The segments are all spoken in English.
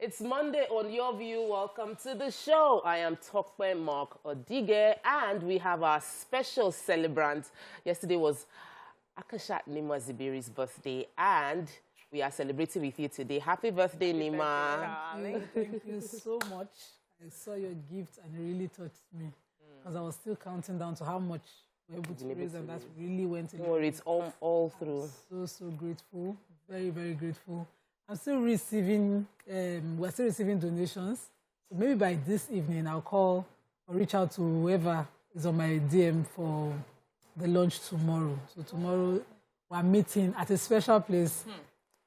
It's Monday on Your View. Welcome to the show. I am Tokwe Mark Odige, and we have our special celebrant. Yesterday was Akashat Nima Zibiri's birthday, and we are celebrating with you today. Happy birthday, Nima. Thank you so much. I saw your gift and it really touched me because I was still counting down to how much we were able to raise, and that really went in. Don't worry, it's all through. So grateful. Very, very grateful. I'm still receiving, we're still receiving donations. So maybe by this evening, I'll call or reach out to whoever is on my DM for the lunch tomorrow. So tomorrow, we're meeting at a special place.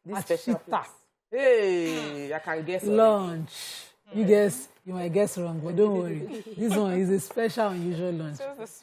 This special place. Hey, I can guess. Lunch. You guess, you might guess wrong, but don't worry. This one is a special, unusual lunch.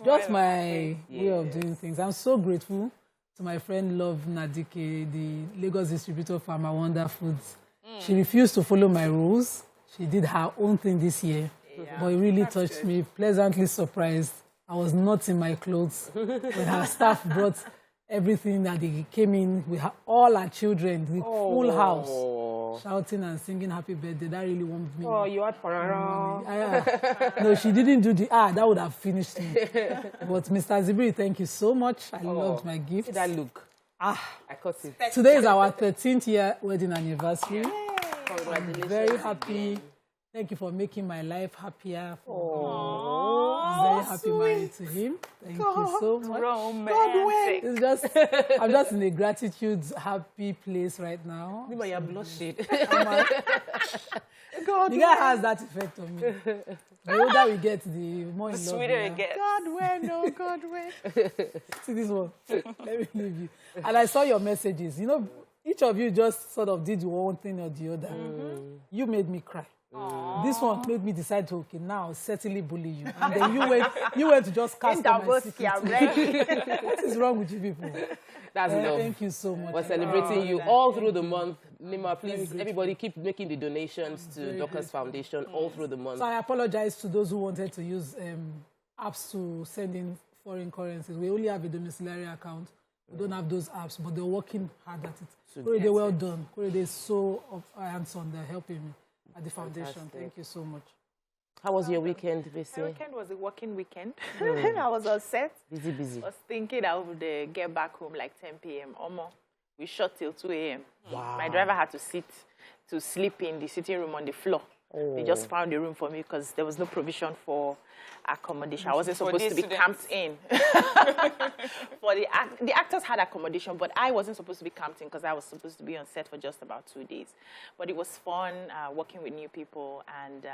Just my way of doing things. I'm so grateful to my friend Love Nadike, the Lagos distributor for my Wonder Foods. She refused to follow my rules. She did her own thing this year, but it really touched me. Pleasantly surprised. I was not in my clothes when her staff brought everything that they came in with all our children, the full house, shouting and singing happy birthday. That really warmed me. Oh, you had fun. No, she didn't do that would have finished me. But Mr. Zibiri, thank you so much. I loved my gift. See that look? I caught it. Today is our 13th year wedding anniversary. Congratulations. I'm very happy. Thank you for making my life happier. I'm very happy married to him. Thank you so much. Romantic. It's just, I'm just in a gratitude, happy place right now. Nima, you're blushing. The guy has that effect on me. The older we get, the more in love sweeter it gets. God, when. See this one. Let me leave you. And I saw your messages. You know, each of you just sort of did one thing or the other. You made me cry. This one made me decide to, okay, now certainly bully you. And then you went to just cast on my secret. What is wrong with you people? That's enough. Thank you so much. We're celebrating you all through the month. Nima, please, everybody keep making the donations to Doctors Foundation all through the month. So I apologize to those who wanted to use apps to send in foreign currencies. We only have a domiciliary account. We don't have those apps, but they're working hard at it. Korede, well done. Korede is so hands-on. They're helping me at the foundation. Fantastic. Thank you so much. How was your weekend, VC? My weekend was a working weekend. I was all set. Busy. I was thinking I would get back home like 10 p.m. We shot till 2 a.m. Wow. My driver had to sleep in the sitting room on the floor. They just found a room for me because there was no provision for accommodation. I wasn't supposed to be camped in. For the actors had accommodation, but I wasn't supposed to be camped in because I was supposed to be on set for just about 2 days. But it was fun working with new people, and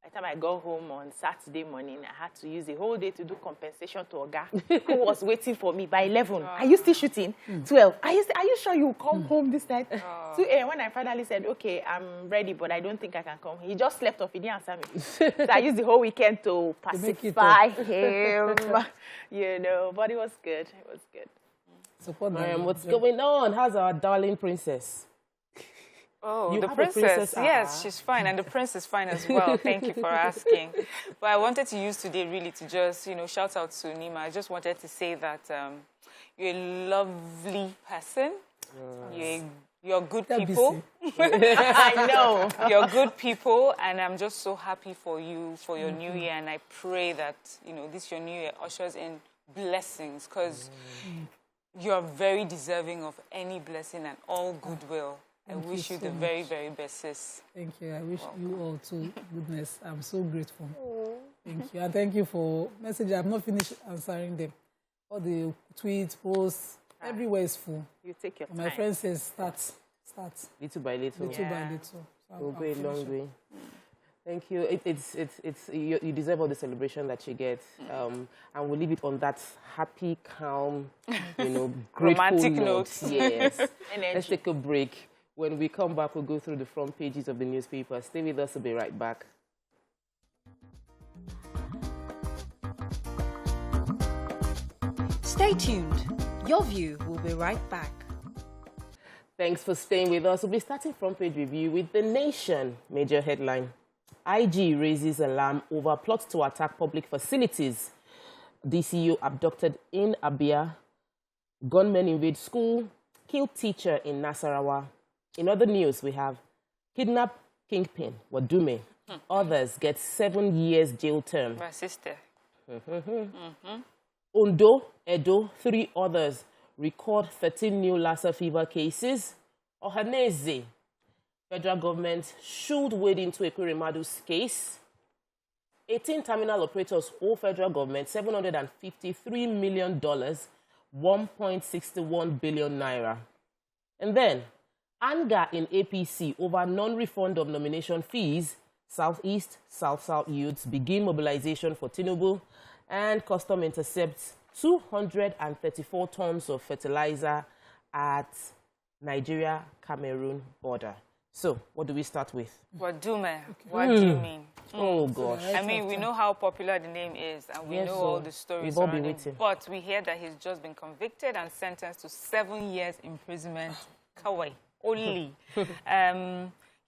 by the time I got home on Saturday morning, I had to use the whole day to do compensation to Oga, who was waiting for me by 11. Are you still shooting? 12. Are you sure you will come home this night? 2 a.m. when I finally said, okay, I'm ready, but I don't think I can come. He just slept off. He didn't answer me. So I used the whole weekend to pacify him, you know. But it was good. It was good. Support what's going on? How's our darling princess? Oh, you the princess. Yes, she's fine. And the prince is fine as well. Thank you for asking. But I wanted to use today really to just, shout out to Nima. I just wanted to say that you're a lovely person. You're good people. I know. You're good people. And I'm just so happy for you, for your new year. And I pray that, this your new year ushers in blessings, because you're very deserving of any blessing and all goodwill. I wish you the very, very best, sis. Thank you. I wish you all too goodness. I'm so grateful. Thank you. And thank you for messages. I've not finished answering them. All the tweets, posts, everywhere is full. You take your time. My friend says, start. Little by little. Little by little. So we'll go a long way. Thank you. You deserve all the celebration that you get. And we'll leave it on that happy, calm, grateful romantic note. Yes. Let's take a break. When we come back, we'll go through the front pages of the newspaper. Stay with us. We'll be right back. Stay tuned. Your View will be right back. Thanks for staying with us. We'll be starting front page review with The Nation major headline. IG raises alarm over plot to attack public facilities. DCU abducted in Abia. Gunmen invade school. Kill teacher in Nasarawa. In other news, we have kingpin, Wadume. Others get 7 years jail term. My sister. Ondo, Edo, 3 others record 13 new Lassa fever cases. Ohaneze, federal government should wade into Ekweremadu's case. 18 terminal operators owe federal government $753 million, 1.61 billion naira. And then, anger in APC over non-refund of nomination fees. Southeast, South-South youths begin mobilization for Tinubu, and custom intercepts 234 tons of fertilizer at Nigeria-Cameroon border. So, what do we start with? Wadume. What do you mean? Oh, gosh. I mean, we know how popular the name is, and we know all the stories we've all been surrounding waiting. But we hear that he's just been convicted and sentenced to 7 years imprisonment. Kawai. Only.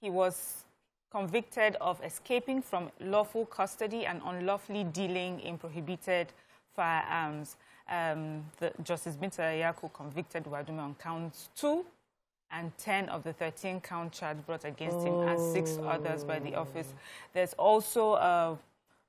He was convicted of escaping from lawful custody and unlawfully dealing in prohibited firearms. Justice Binta Yaku convicted Wadume on counts 2 and 10 of the 13-count charge brought against him and 6 others by the office. There's also,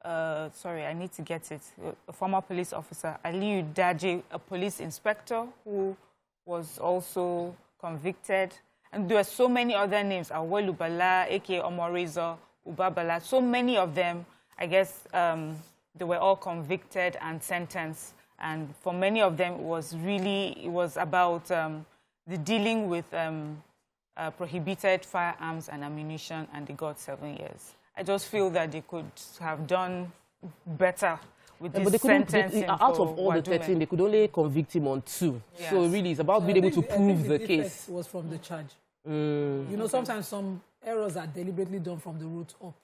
sorry, I need to get it, a former police officer, Aliyu Daje, a police inspector who was also convicted. And there are so many other names, Awelu Bala, A.K. Omorizo, Ubabala, so many of them, I guess they were all convicted and sentenced. And for many of them, it was about the dealing with prohibited firearms and ammunition, and they got 7 years. I just feel that they could have done better with this sentencing. Out of all the 13, they could only convict him on 2. Yes. So really, it's about being able to prove the case. Was from the charge. You know, sometimes some errors are deliberately done from the root up.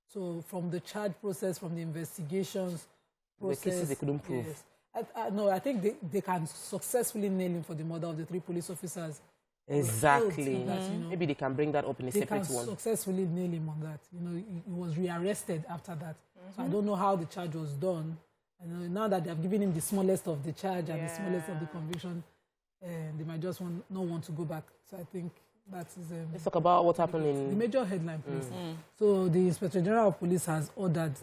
So from the charge process, from the investigations process. The cases they couldn't prove. Yes. No, I think they can successfully nail him for the murder of the 3 police officers. Exactly. That, you know, Maybe they can bring that up in a separate one. They can successfully nail him on that. You know, he was rearrested after that. So I don't know how the charge was done. And now that they have given him the smallest of the charge and the smallest of the conviction, they might just not want to go back. So I think that is... Let's talk about what happened in... The major headline, please. So the Inspector General of Police has ordered...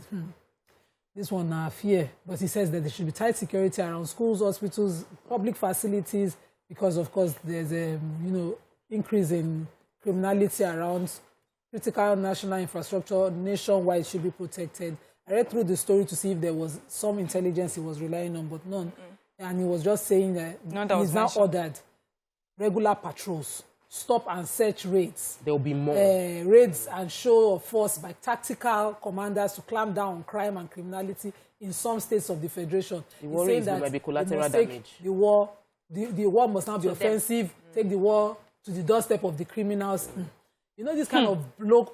This one, fear, but he says that there should be tight security around schools, hospitals, public facilities, because, of course, there's a increase in criminality around critical national infrastructure nationwide should be protected. I read through the story to see if there was some intelligence he was relying on, but none. And he was just saying that he's now ordered regular patrols, stop and search raids. There will be more. Raids and show of force by tactical commanders to clamp down on crime and criminality in some states of the Federation. The worry is there might be collateral damage. The war must now be offensive, take the war to the doorstep of the criminals. You know, this kind of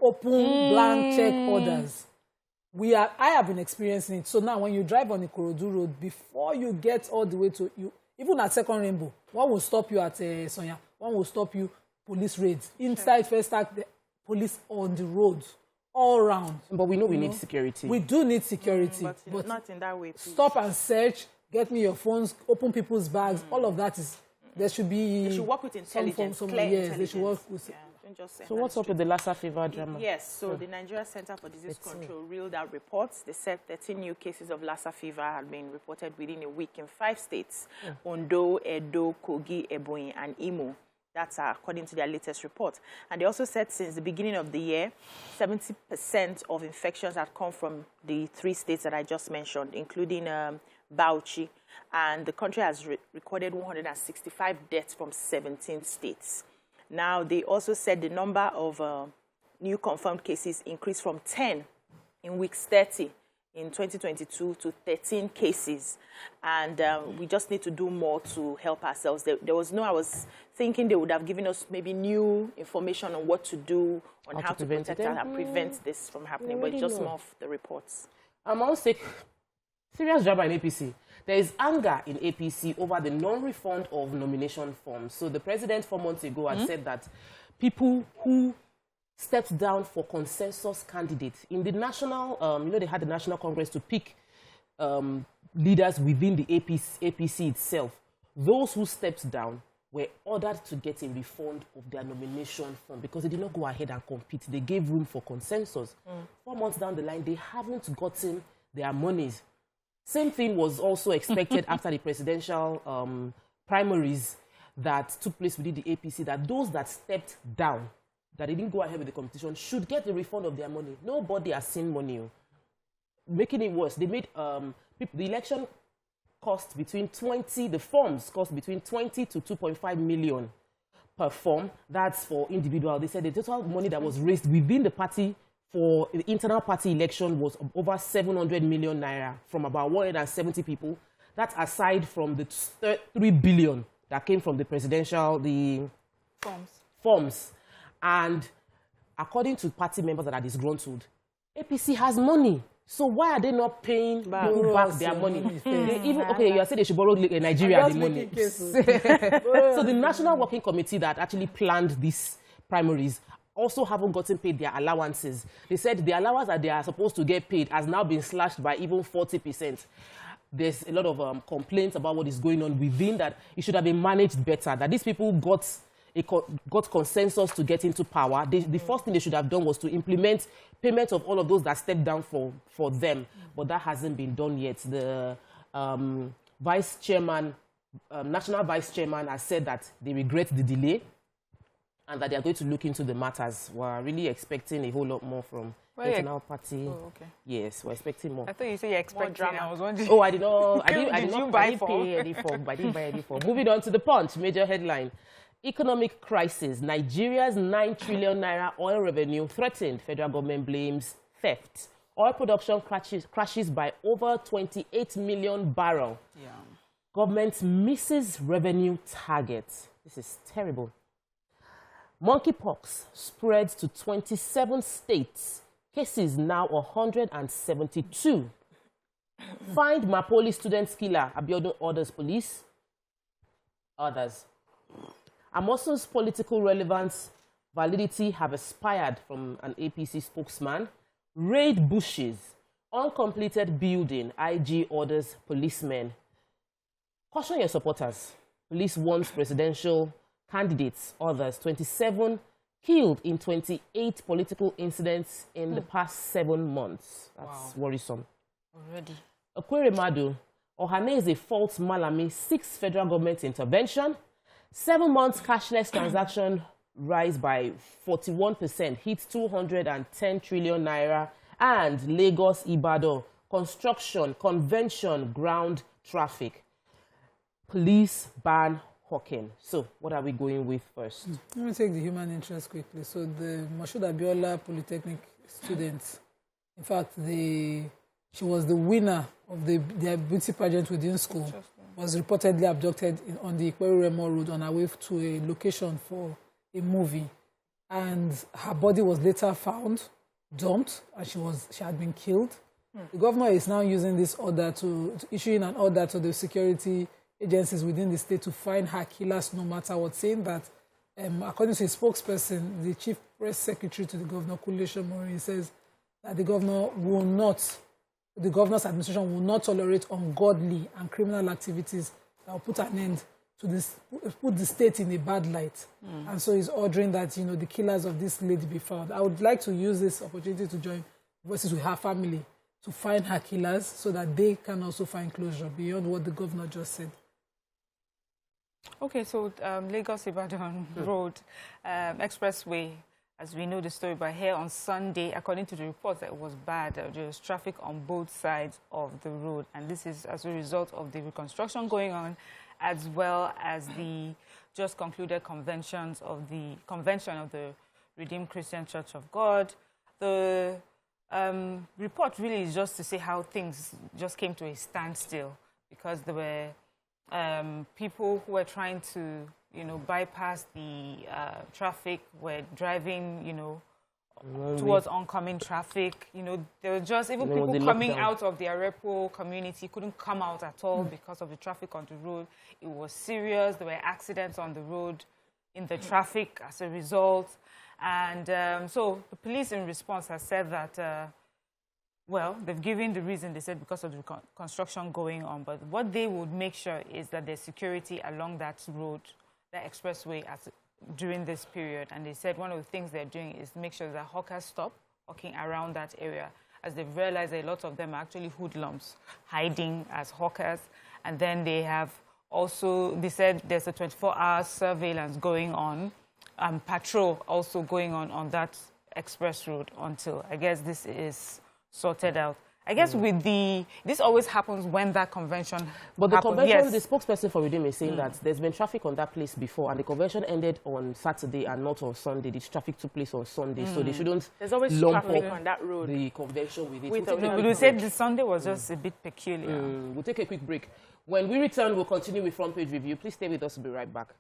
open, blank check orders. I have been experiencing it. So now when you drive on the Ikorodu Road, before you get all the way to, even at Second Rainbow, one will stop you at Sonia, one will stop you, police raids. Inside First Act, the police on the road, all around. But we know we need security. We do need security. But not in that way, please. Stop and search, get me your phones, open people's bags, all of that is, there should be... They should work with intelligence, clear intelligence. They should work with... Yeah. So what's up with the Lassa fever drama? Yes, so the Nigeria Center for Disease Control reeled out reports. They said 13 new cases of Lassa fever had been reported within a week in 5 states, Ondo, Edo, Kogi, Ebonyi, and Imo. That's according to their latest report. And they also said since the beginning of the year, 70% of infections had come from the 3 states that I just mentioned, including Bauchi. And the country has recorded 165 deaths from 17 states. Now, they also said the number of new confirmed cases increased from 10 in weeks 30 in 2022 to 13 cases. And we just need to do more to help ourselves. I was thinking they would have given us maybe new information on what to do, on how to protect and prevent this from happening, but it's just more of the reports. I'm also sick. Serious drama in APC. There is anger in APC over the non-refund of nomination forms. So the president 4 months ago had said that people who stepped down for consensus candidates in the national, they had the National Congress to pick leaders within the APC itself. Those who stepped down were ordered to get a refund of their nomination form because they did not go ahead and compete. They gave room for consensus. 4 months down the line, they haven't gotten their monies. Same thing was also expected after the presidential primaries that took place within the APC, that those that stepped down, that they didn't go ahead with the competition, should get the refund of their money. Nobody has seen money. Making it worse, they made the election cost between 20, the forms cost between 20 to 2.5 million per form. That's for individual. They said the total money that was raised within the party for the internal party election was over 700 million naira from about 170 people. That's aside from the 3 billion that came from the presidential, the forms. And according to party members that are disgruntled, APC has money. So why are they not paying back their money? They even, okay, you are saying they should borrow Nigeria the money. So the National Working Committee that actually planned these primaries also haven't gotten paid their allowances. They said the allowance that they are supposed to get paid has now been slashed by even 40%. There's a lot of complaints about what is going on within that. It should have been managed better, that these people got consensus to get into power. The first thing they should have done was to implement payment of all of those that stepped down for them. But that hasn't been done yet. The vice chairman, national vice chairman, has said that they regret the delay and that they are going to look into the matters. We're really expecting a whole lot more from the internal party. Oh, okay. Yes, we're expecting more. I thought you said you expect drama. I was wondering. Oh, I did not. I didn't pay any form. I didn't buy any form. Moving on to the Punch, major headline. Economic crisis. Nigeria's 9 trillion naira oil revenue threatened. Federal government blames theft. Oil production crashes by over 28 million barrels. Yeah. Government misses revenue targets. This is terrible. Monkeypox spreads to 27 states. Cases now 172. Find Mapoli student killer. Abiodun orders police. Others. Amosu's political relevance, validity have expired from an APC spokesman. Raid bushes. Uncompleted building. IG orders policemen. Caution your supporters. Police warns presidential candidates. Others. 27 killed in 28 political incidents in the past 7 months. That's worrisome. Already. Okweremadu. Ohaneze faults Malami. 6 federal government intervention. 7 months cashless transaction rise by 41%, hits 210 trillion naira. And Lagos Ibadan, construction, convention, ground traffic. Police ban hawking. So, what are we going with first? Let me take the human interest quickly. So, the Moshood Abiola Polytechnic students, in fact, she was the winner of their beauty pageant within school, was reportedly abducted on the Ikwerre-Remo Road on her way to a location for a movie. And her body was later found, dumped, and she had been killed. The governor is now using this order issuing an order to the security agencies within the state to find her killers no matter what, saying that, according to his spokesperson, the chief press secretary to the governor, Kule Shomori, says that the governor's administration will not tolerate ungodly and criminal activities that will put an end to this, put the state in a bad light. And so he's ordering that, the killers of this lady be found. I would like to use this opportunity to join voices with her family to find her killers so that they can also find closure beyond what the governor just said. Okay, so Lagos-Ibadan Road Expressway, as we know the story, but here on Sunday, according to the reports, that it was bad. There was traffic on both sides of the road, and this is as a result of the reconstruction going on, as well as the just concluded convention of the Redeemed Christian Church of God. The report really is just to say how things just came to a standstill because there were people who were trying to bypass the traffic, were driving, towards oncoming traffic. There were just even people coming out of the Arepo community couldn't come out at all because of the traffic on the road. It was serious. There were accidents on the road in the traffic as a result. And so the police in response has said that, they've given the reason. They said because of the construction going on. But what they would make sure is that there's security along that road that expressway during this period. And they said one of the things they're doing is make sure that hawkers stop hawking around that area, as they've realized a lot of them are actually hoodlums hiding as hawkers. And then they have also, they said there's a 24-hour surveillance going on, patrol also going on that express road until, I guess, this is sorted out. I guess with this always happens when that convention But the happens. convention, the spokesperson for Redeem is saying that there's been traffic on that place before, and the convention ended on Saturday and not on Sunday. This traffic took place on Sunday, so they shouldn't There's always lump traffic up on that road. the convention with it. We said the Sunday was just a bit peculiar. We'll take a quick break. When we return, we'll continue with Front Page Review. Please stay with us. We'll be right back.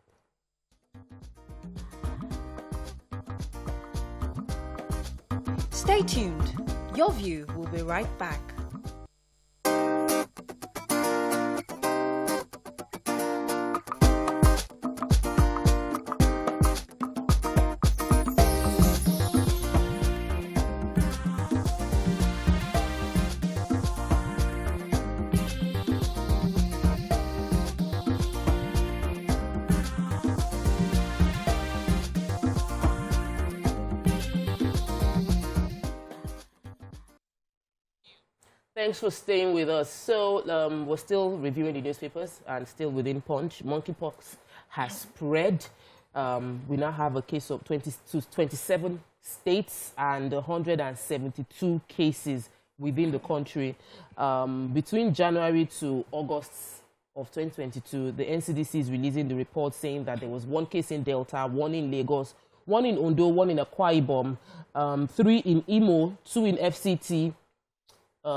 Stay tuned. Your View will be right back. Thanks for staying with us. So we're still reviewing the newspapers and still within Punch. Monkeypox has spread. We now have a case of 27 states and 172 cases within the country. Between January to August of 2022, the NCDC is releasing the report saying that there was 1 case in Delta, 1 in Lagos, 1 in Ondo, 1 in Akwa Ibom, 3 in Imo, 2 in FCT, 2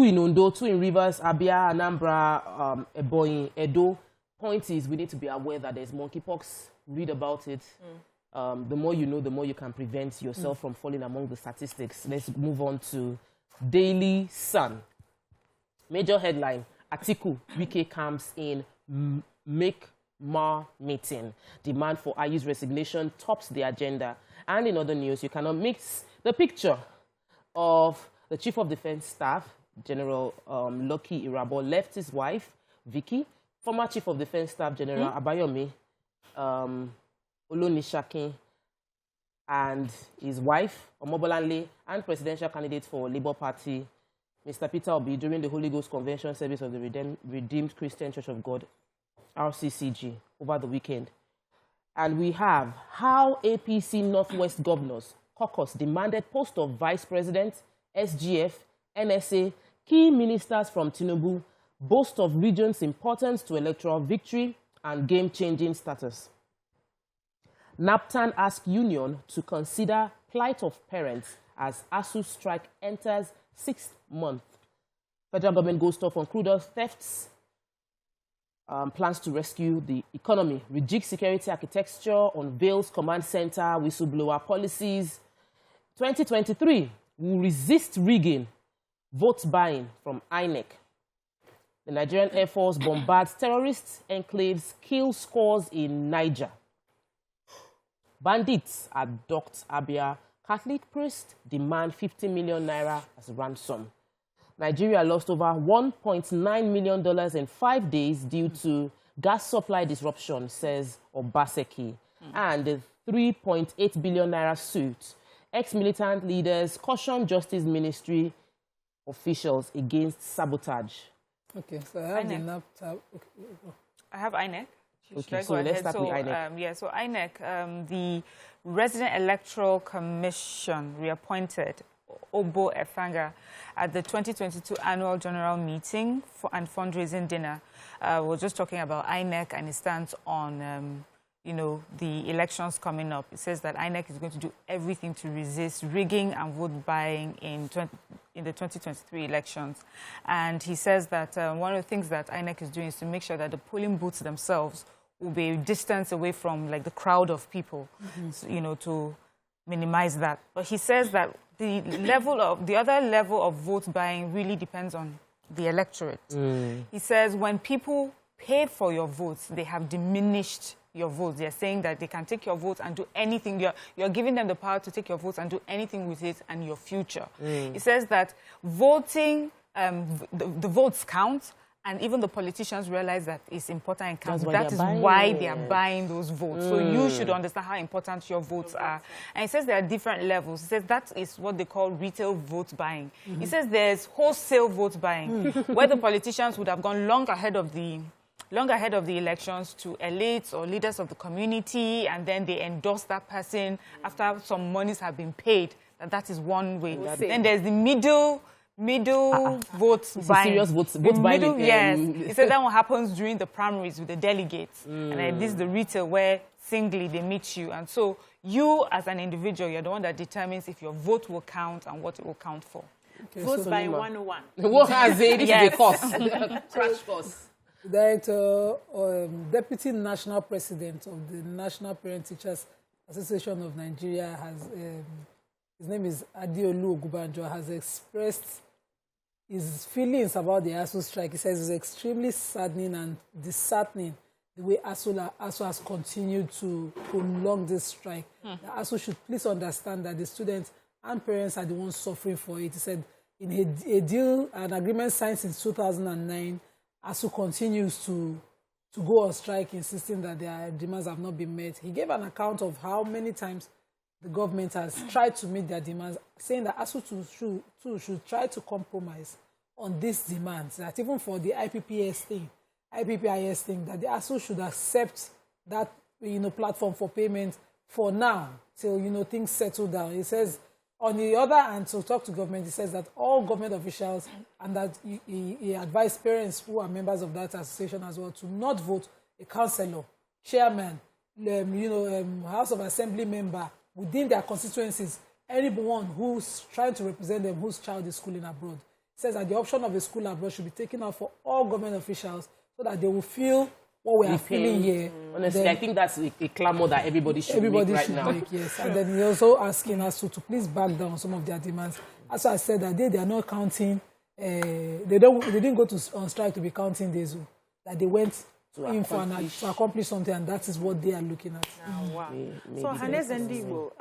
in Ondo, 2 in Rivers, Abia, Anambra, Ebonyi, Edo. Point is, we need to be aware that there's monkeypox. Read about it. The more you know, the more you can prevent yourself from falling among the statistics. Let's move on to Daily Sun. Major headline, Atiku, Wike camps in Make Ma meeting. Demand for Ayu's resignation tops the agenda. And in other news, you cannot mix the picture of the Chief of Defense Staff, General Lucky Irabo, left his wife, Vicky, former Chief of Defense Staff, General Abayomi Olonishakin, and his wife, Omobolanle, and presidential candidate for Labour Party, Mr. Peter Obi, during the Holy Ghost Convention service of the Redeemed Christian Church of God, RCCG, over the weekend. And we have how APC Northwest governors caucus demanded post of Vice President, SGF, NSA, key ministers from Tinubu, boast of region's importance to electoral victory and game-changing status. NAPTAN asks union to consider plight of parents as ASU strike enters 6th month. Federal government goes tough on crude oil thefts, plans to rescue the economy, reject security architecture, unveils command center, whistleblower policies. 2023 will resist rigging, vote buying from INEC. The Nigerian Air Force bombards terrorist enclaves, kill scores in Niger. Bandits abduct Abia Catholic priest, demand 50 million naira as ransom. Nigeria lost over $1.9 million in 5 days due to gas supply disruption, says Obaseki. And the 3.8 billion naira suit. Ex-militant leaders caution Justice Ministry officials against sabotage. Okay, so I have the laptop. I have INEC. Okay, so let's start with INEC. So INEC, the Resident Electoral Commission reappointed Obo Efanga at the 2022 annual general meeting and fundraising dinner. We're just talking about INEC and its stance on, the elections coming up. It says that INEC is going to do everything to resist rigging and vote buying in the 2023 elections. And he says that one of the things that INEC is doing is to make sure that the polling booths themselves will be distance away from the crowd of people, to minimize that. But he says that the other level of vote buying really depends on the electorate. He says when people pay for your votes, they have diminished your votes. They're saying that they can take your votes and do anything. You're giving them the power to take your votes and do anything with it and your future. He says that voting, the votes count, And even the politicians realize that it's important in council. That is why they are buying those votes. So you should understand how important your votes are. And it says there are different levels. It says that is what they call retail vote buying. It says there's wholesale vote buying, where the politicians would have gone long ahead of the elections to elites or leaders of the community, and then they endorse that person after some monies have been paid. That is one way. Then there's the middle vote buying. Serious vote buying. Yes. It said that one happens during the primaries with the delegates. And then this is the retail where singly they meet you. And so you as an individual, you're the one that determines if your vote will count and what it will count for. Okay, vote by 101. What has it? This is a cost. Crash course. Director, Deputy National President of the National Parent Teachers Association of Nigeria has, his name is Adeolu Ogubanjo, has expressed his feelings about the ASU strike. He says it's extremely saddening and disheartening the way ASU has continued to prolong this strike. The ASU should please understand that the students and parents are the ones suffering for it. He said in a deal, an agreement signed since 2009, ASU continues to go on strike, insisting that their demands have not been met. He gave an account of how many times the government has tried to meet their demands, saying that ASU too should try to compromise on these demands, that even for the IPPIS thing, that the ASU should accept that platform for payment for now, till things settle down. He says, on the other hand, to talk to government, he says that all government officials, and that he advised parents who are members of that association as well to not vote a councillor, chairman, House of Assembly member within their constituencies, anyone who's trying to represent them whose child is schooling abroad. He says that the option of a school abroad should be taken out for all government officials so that they will feel what we are feeling here. Honestly, I think that's a clamor that everybody should make right now. Yes. And then he's also asking us to please back down some of their demands. As I said, that they are not counting, they didn't go on strike to be counting days, that they went to accomplish something, and that is what they are looking at. Oh, wow. So Hannes Ndiwo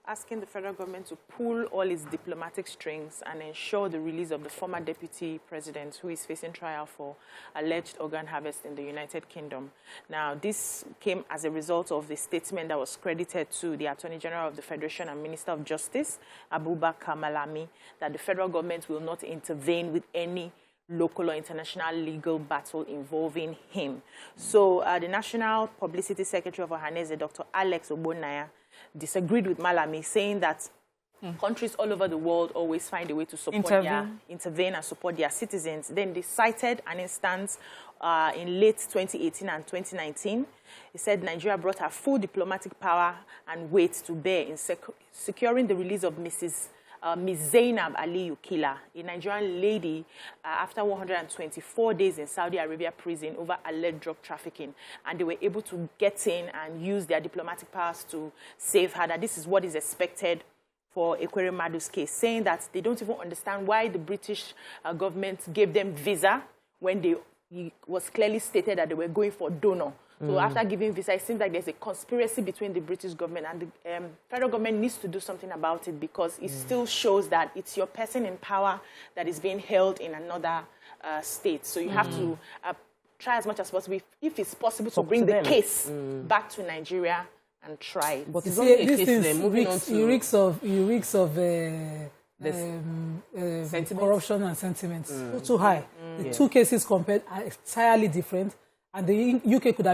asking the federal government to pull all its diplomatic strings and ensure the release of the former deputy president who is facing trial for alleged organ harvest in the United Kingdom. Now, this came as a result of the statement that was credited to the Attorney General of the Federation and Minister of Justice, Abubakar Malami, that the federal government will not intervene with any local or international legal battle involving him. So the National Publicity Secretary of Ohanese, Dr. Alex Ogbonnaya, disagreed with Malami, saying that countries all over the world always find a way to support intervene and support their citizens. Then they cited an instance in late 2018 and 2019. He said Nigeria brought her full diplomatic power and weight to bear in securing the release of Ms. Zainab Aliyu Kila, a Nigerian lady, after 124 days in Saudi Arabia prison over alleged drug trafficking. And they were able to get in and use their diplomatic powers to save her. That this is what is expected for Ekwere Madu's case, saying that they don't even understand why the British government gave them visa when it was clearly stated that they were going for donor. So after giving visa, it seems like there's a conspiracy between the British government, and the federal government needs to do something about it, because it still shows that it's your person in power that is being held in another state. So you have to try as much as possible, if it's possible, to bring the case back to Nigeria and try it. But it's only a case there. Moving on to... He reeks of corruption and sentiments. Too high. The two cases compared are entirely different. And the UK could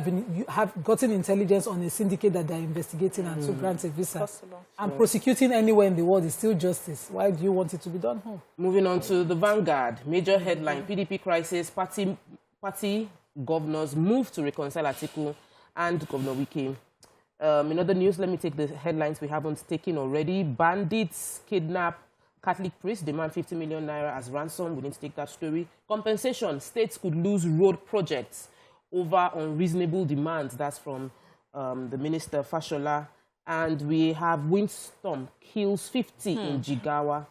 have gotten intelligence on a syndicate that they're investigating and to grant a visa. And prosecuting anywhere in the world is still justice. Why do you want it to be done home? Moving on to the Vanguard. Major headline, PDP crisis, party governors move to reconcile Atiku and Governor Wike. In other news, let me take the headlines we haven't taken already. Bandits kidnap Catholic priest, demand 50 million naira as ransom. We need to take that story. Compensation, states could lose road projects over unreasonable demands. That's from the Minister Fashola. And we have windstorm kills 50 in Jigawa. Wow.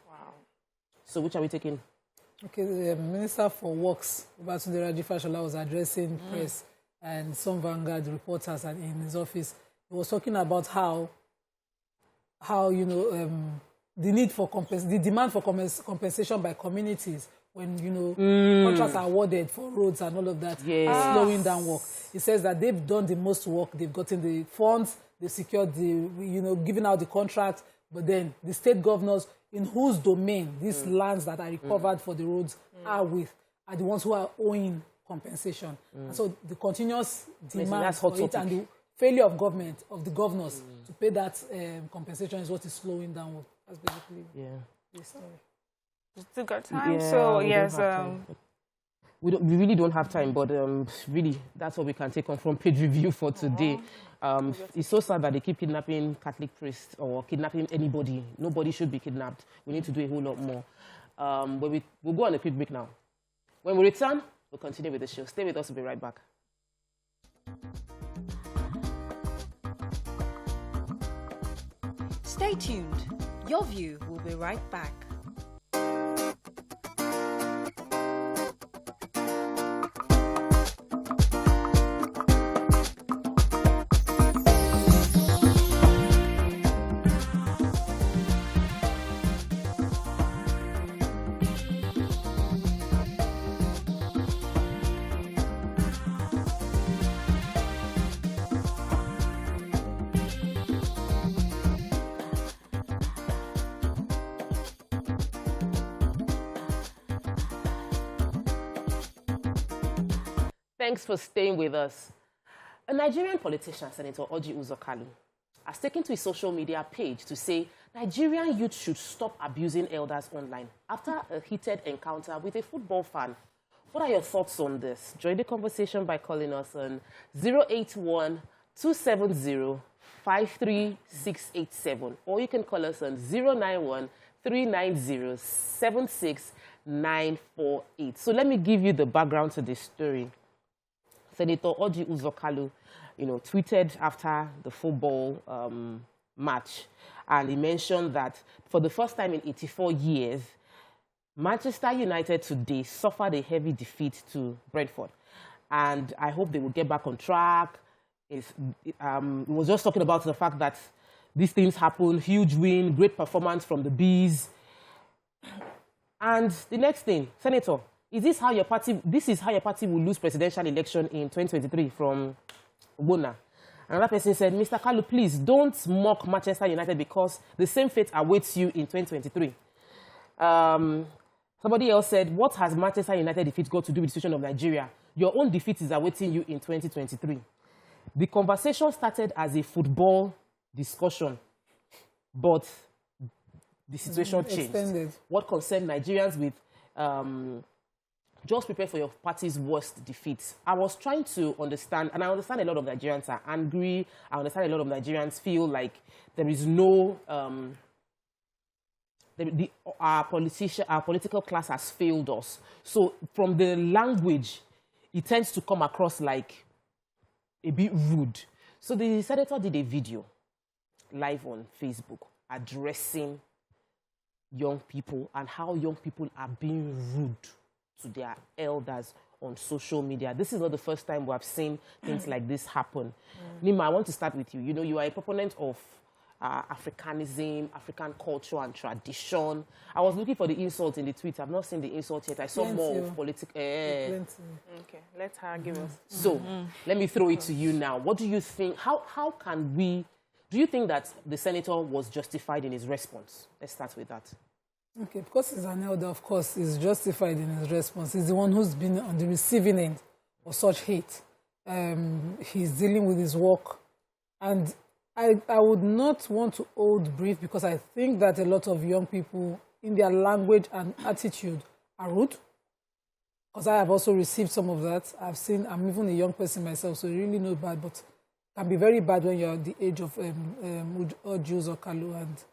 So which are we taking? Okay, the Minister for Works, Babatunde Raji Fashola, was addressing press and some Vanguard reporters in his office. He was talking about how the need for the demand for compensation by communities when, contracts are awarded for roads and all of that, slowing down work. He says that they've done the most work, they've gotten the funds, they've secured the, given out the contract, but then the state governors in whose domain these lands that are recovered for the roads are the ones who are owing compensation. And so the continuous demand for it and the failure of government, of the governors to pay that compensation is what is slowing down work. That's basically the story. Still got time, so yes. We really don't have time, but really, that's what we can take on from page review for today. It's so sad that they keep kidnapping Catholic priests or kidnapping anybody. Nobody should be kidnapped. We need to do a whole lot more. But we'll go on a quick break now. When we return, we'll continue with the show. Stay with us. We'll be right back. Stay tuned. Your View will be right back. Thanks for staying with us. A Nigerian politician, Senator Orji Uzor Kalu, has taken to his social media page to say Nigerian youth should stop abusing elders online after a heated encounter with a football fan. What are your thoughts on this? Join the conversation by calling us on 081-270-53687, or you can call us on 091-390-76948. So let me give you the background to this story. Senator Orji Uzor Kalu, tweeted after the football match, and he mentioned that for the first time in 84 years, Manchester United today suffered a heavy defeat to Brentford, and I hope they will get back on track. He was just talking about the fact that these things happen, huge win, great performance from the Bees, and the next thing, Senator. Is this how your party will lose presidential election in 2023 from Ogbonna? Another person said, Mr. Kalu, please don't mock Manchester United because the same fate awaits you in 2023. Somebody else said, what has Manchester United defeat got to do with the situation of Nigeria? Your own defeat is awaiting you in 2023. The conversation started as a football discussion, but the situation changed. What concerned Nigerians with just prepare for your party's worst defeat. I was trying to understand, and I understand a lot of Nigerians are angry. I understand a lot of Nigerians feel like there is no, our political class has failed us. So from the language, it tends to come across like a bit rude. So the senator did a video live on Facebook addressing young people and how young people are being rude to their elders on social media. This is not the first time we have seen things like this happen. Nima, I want to start with you. You are a proponent of Africanism, African culture and tradition. I was looking for the insult in the tweet. I've not seen the insult yet. I saw more of political. Okay, let her give us. So, let me throw it to you now. What do you think? How can we... Do you think that the senator was justified in his response? Let's start with that. Okay, because he's an elder, of course, he's justified in his response. He's the one who's been on the receiving end of such hate. He's dealing with his work. And I would not want to hold brief because I think that a lot of young people, in their language and attitude, are rude. Because I have also received some of that. I'm even a young person myself, so really not bad, but can be very bad when you're at the age of Orji Uzor Kalu and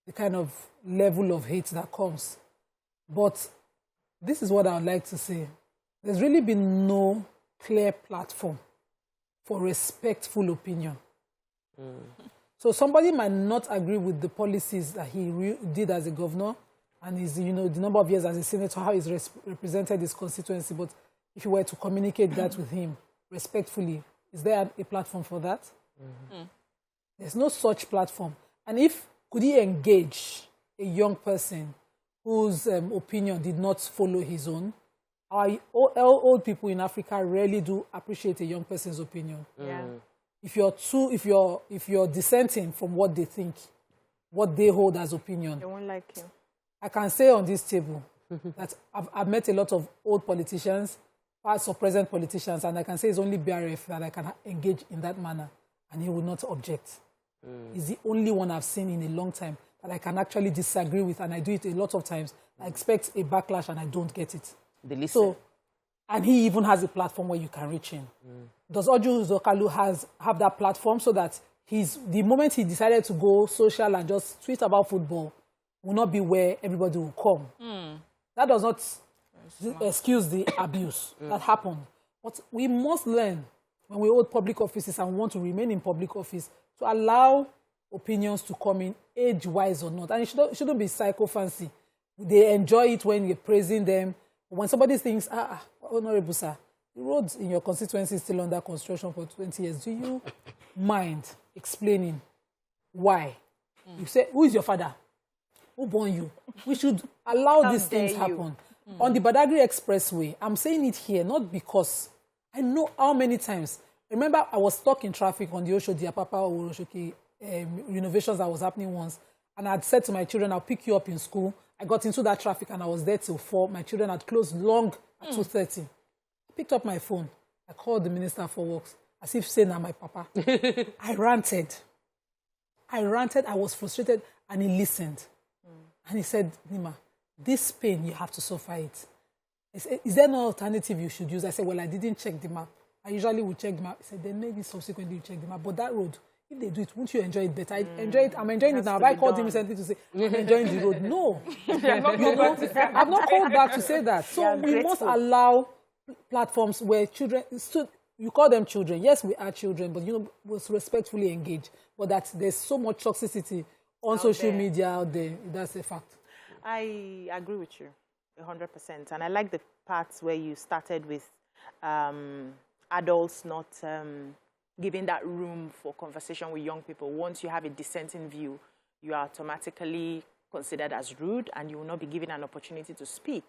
the kind of level of hate that comes. But this is what I would like to say. There's really been no clear platform for respectful opinion. So somebody might not agree with the policies that he did as a governor and his, the number of years as a senator, how he's represented his constituency. But if you were to communicate that with him respectfully, is there a platform for that? There's no such platform. And could he engage a young person whose opinion did not follow his own. Our old people in Africa rarely do appreciate a young person's opinion. Yeah. If you're dissenting from what they think, what they hold as opinion, They won't like you. I can say on this table that I've met a lot of old politicians, past or present politicians, and I can say it's only BRF that I can engage in that manner, and he will not object. He's the only one I've seen in a long time that I can actually disagree with, and I do it a lot of times. I expect a backlash, and I don't get it. They listen. So, and he even has a platform where you can reach him. Does Uzor Kalu have that platform so that the moment he decided to go social and just tweet about football will not be where everybody will come? That does not excuse the abuse that happened. But we must learn when we hold public offices and want to remain in public office to allow opinions to come in, age-wise or not. And it shouldn't be psycho-fancy. They enjoy it when you're praising them. When somebody thinks, Honorable Sir, the roads in your constituency is still under construction for 20 years. Do you mind explaining why? You say, who is your father? Who born you? We should allow these things happen. On the Badagry Expressway, I'm saying it here, not because I know how many times. Remember, I was stuck in traffic on the Oshodi Apapa or Oshoki renovations that was happening once. And I had said to my children, I'll pick you up in school. I got into that traffic and I was there till 4. My children had closed long at 2:30. I picked up my phone. I called the Minister for Works, as if saying, "I'm my papa." I ranted. I was frustrated, and he listened. And he said, "Nima, this pain, you have to suffer it. Is there no alternative you should use?" I said, "Well, I didn't check the map. I usually would check the map." He said, "Then maybe subsequently you check the map. But that road, if they do it, won't you enjoy it better?" I enjoy it. I'm enjoying it now. Have I called him recently to say, I'm enjoying the road? No. I've not called back to say that. So we must allow platforms where children, you call them children. Yes, we are children, but we respectfully engage. But that there's so much toxicity on social media out there. That's a fact. I agree with you 100%. And I like the parts where you started with adults not giving that room for conversation with young people. Once you have a dissenting view, you are automatically considered as rude and you will not be given an opportunity to speak.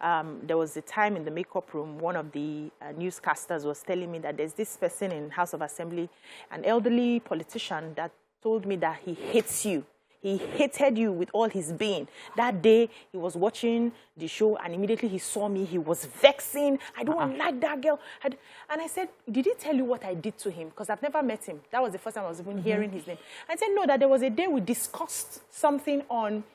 There was a time in the makeup room, one of the newscasters was telling me that there's this person in House of Assembly, an elderly politician, that told me that he hates you. He hated you with all his being. That day, he was watching the show, and immediately he saw me. He was vexing. I don't like that girl. And I said, "Did he tell you what I did to him?" Because I've never met him. That was the first time I was even hearing his name. I said, "No, that there was a day we discussed something on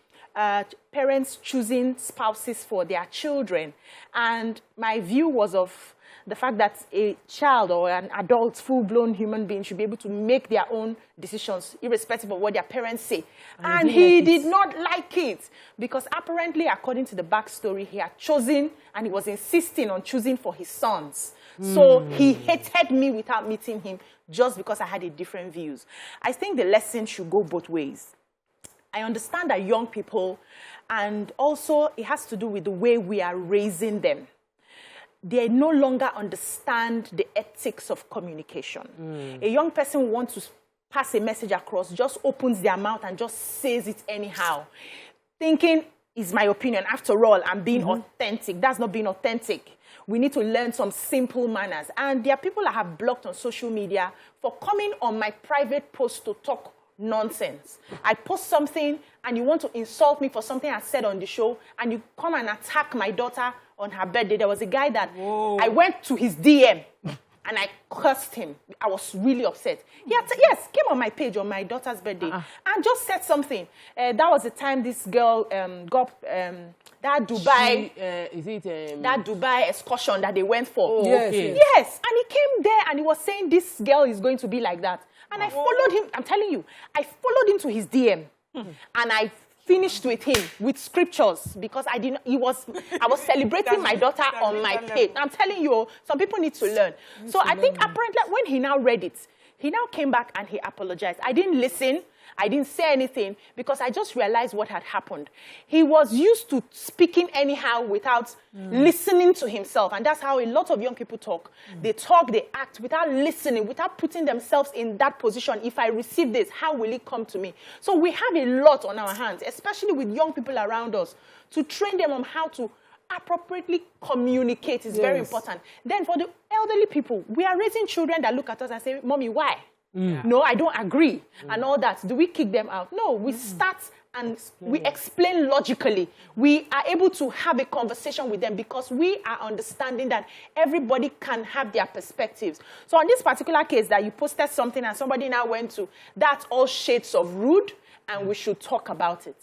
parents choosing spouses for their children. And my view was of the fact that a child or an adult, full-blown human being should be able to make their own decisions, irrespective of what their parents say." And he did not like it, because apparently, according to the backstory, he had chosen, and he was insisting on choosing for his sons. So he hated me without meeting him, just because I had a different views. I think the lesson should go both ways. I understand that young people, and also it has to do with the way we are raising them. They no longer understand the ethics of communication. A young person who wants to pass a message across just opens their mouth and just says it anyhow, thinking, "Is my opinion. After all, I'm being authentic." That's not being authentic. We need to learn some simple manners. And there are people I have blocked on social media for coming on my private post to talk nonsense. I post something and you want to insult me for something I said on the show, and you come and attack my daughter on her birthday. There was a guy that I went to his DM and I cursed him. I was really upset. He had came on my page on my daughter's birthday and just said something. That was the time this girl got that Dubai that Dubai excursion that they went for. Yes, and he came there and he was saying this girl is going to be like that. And I followed him. I'm telling you, I followed him to his DM, and I finished with him with scriptures, because I was celebrating my daughter on my page. I'm telling you, some people need to learn. So I think apparently when he now read it, he now came back and he apologized. I didn't listen. I didn't say anything because I just realized what had happened. He was used to speaking anyhow without listening to himself. And that's how a lot of young people talk. They talk, they act without listening, without putting themselves in that position. If I receive this, how will it come to me? So we have a lot on our hands, especially with young people around us, to train them on how to appropriately communicate is very important. Then for the elderly people, we are raising children that look at us and say, Mommy, why? No, I don't agree. And all that. Do we kick them out? No, we start and we explain logically. We are able to have a conversation with them because we are understanding that everybody can have their perspectives. So on this particular case that you posted something and somebody now went to, that's all shades of rude and we should talk about it.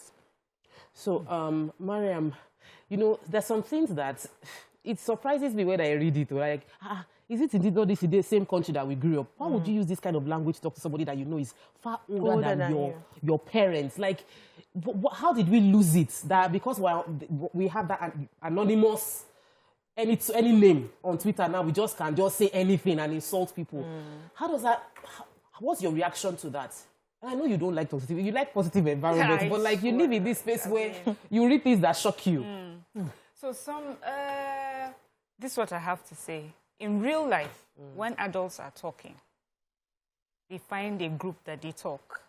So, Mariam, you know, there's some things that it surprises me when I read it. Like, is it indeed not the same country that we grew up? Why would you use this kind of language to talk to somebody that you know is far older than your parents? Like, how did we lose it? That because we have that anonymous, any name on Twitter now, we just can just say anything and insult people. How does that? What's your reaction to that? I know you don't like positive. You like positive environments, but like you live in this space where you read things that shock you. So this is what I have to say. In real life, when adults are talking, they find a group that they talk.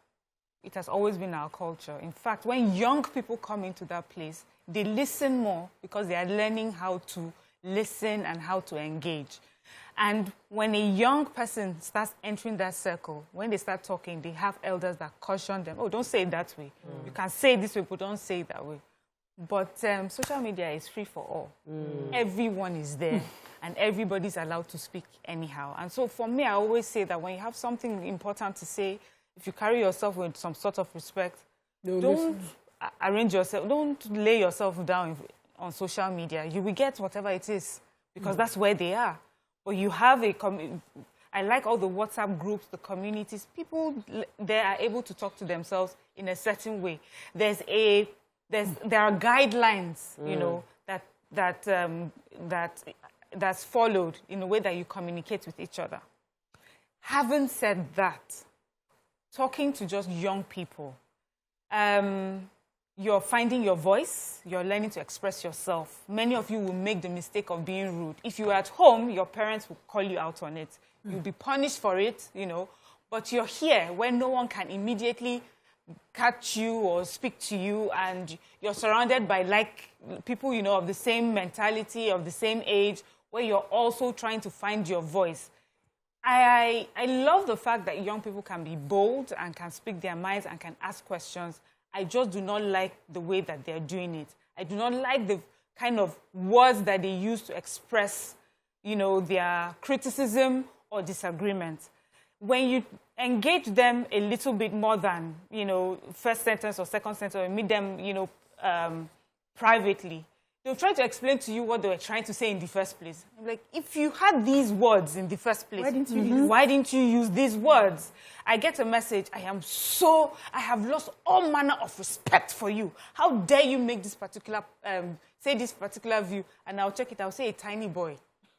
It has always been our culture. In fact, when young people come into that place, they listen more because they are learning how to listen and how to engage. And when a young person starts entering that circle, when they start talking, they have elders that caution them. Oh, don't say it that way. You can say it this way, but don't say it that way. But social media is free for all. Everyone is there, and everybody's allowed to speak anyhow. And so for me, I always say that when you have something important to say, if you carry yourself with some sort of respect, don't arrange yourself, don't lay yourself down on social media. You will get whatever it is, because that's where they are. But you have I like all the WhatsApp groups, the communities. People, they are able to talk to themselves in a certain way. There are guidelines, you know, that's followed in a way that you communicate with each other. Having said that, talking to just young people, you're finding your voice, you're learning to express yourself. Many of you will make the mistake of being rude. If you're at home, your parents will call you out on it. You'll be punished for it, you know, but you're here where no one can immediately catch you or speak to you, and you're surrounded by like people, you know, of the same mentality, of the same age, where you're also trying to find your voice. I love the fact that young people can be bold and can speak their minds and can ask questions. I just do not like the way that they're doing it. I do not like the kind of words that they use to express, you know, their criticism or disagreement. When you engage them a little bit more than, you know, first sentence or second sentence, or meet them, you know, privately, they'll try to explain to you what they were trying to say in the first place. I'm like, if you had these words in the first place, why didn't you use these words? I get a message, I have lost all manner of respect for you. How dare you make this particular, say this particular view? And I'll check it, I'll say a tiny boy.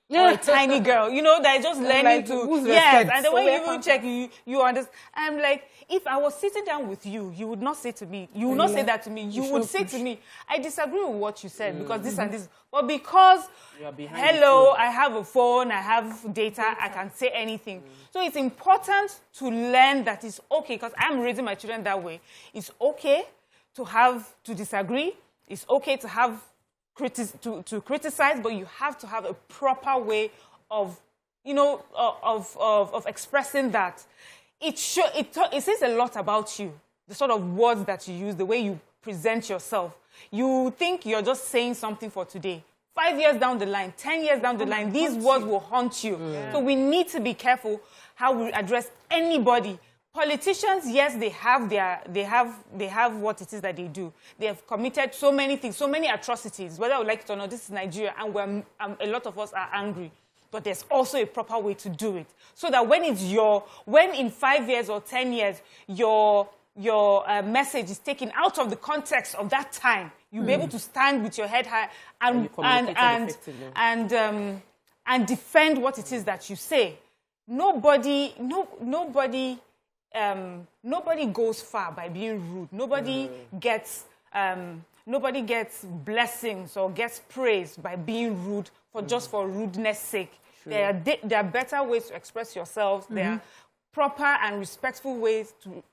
Or a tiny girl, you know, they're just learning like, to, yes, and then when you check, you understand. I'm like, if I was sitting down with you, you would not say to me, you would not say that to me, you would say to me, I disagree with what you said, because this and this, but because, hello, I have a phone, I have data, I can say anything. So it's important to learn that it's okay, because I'm raising my children that way. It's okay to disagree, it's okay to have to criticize, but you have to have a proper way of, you know, of expressing that. It says a lot about you, the sort of words that you use, the way you present yourself. You think you're just saying something for today. 5 years down the line, 10 years down the line, these words will haunt you. So we need to be careful how we address anybody. Politicians, yes, they have what it is that they do. They have committed so many things, so many atrocities. Whether we like it or not, this is Nigeria, and a lot of us are angry. But there's also a proper way to do it, so that when in 5 years or 10 years, your message is taken out of the context of that time, you'll be able to stand with your head high and defend what it is that you say. Nobody nobody goes far by being rude. Nobody gets blessings or gets praise by being rude just for rudeness sake. There are better ways to express yourselves. There are proper and respectful ways to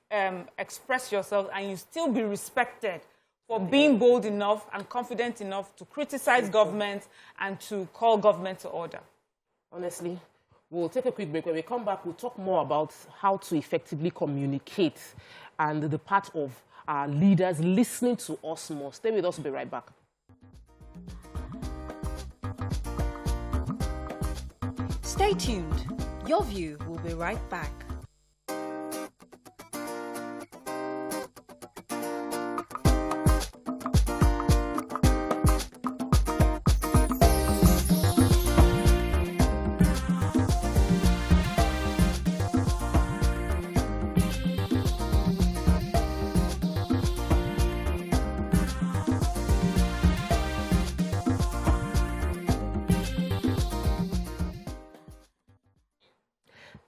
express yourself, and you still be respected for being bold enough and confident enough to criticize government and to call government to order. Honestly, we'll take a quick break. When we come back, we'll talk more about how to effectively communicate and the part of our leaders listening to us more. Stay with us. We'll be right back. Stay tuned. Your View will be right back.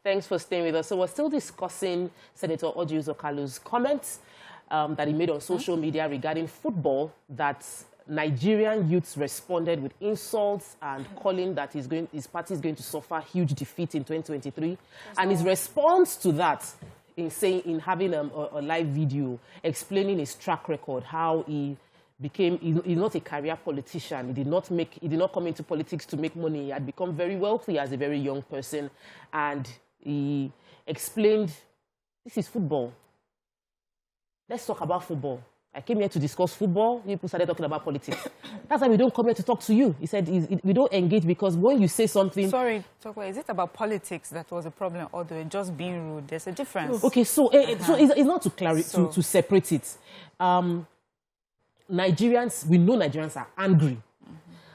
Thanks for staying with us. So we're still discussing Senator Orji Kalu's comments that he made on social media regarding football, that Nigerian youths responded with insults and calling that his party is going to suffer huge defeat in 2023. And his response to that, in having a live video explaining his track record, how he's not a career politician. He did not come into politics to make money. He had become very wealthy as a very young person, and he explained, this is football. Let's talk about football. I came here to discuss football. People started talking about politics. That's why we don't come here to talk to you. He said we don't engage because when you say something... Sorry, is it about politics that was a problem or just being rude? There's a difference. Okay, so it's not to separate it. Nigerians, we know Nigerians are angry.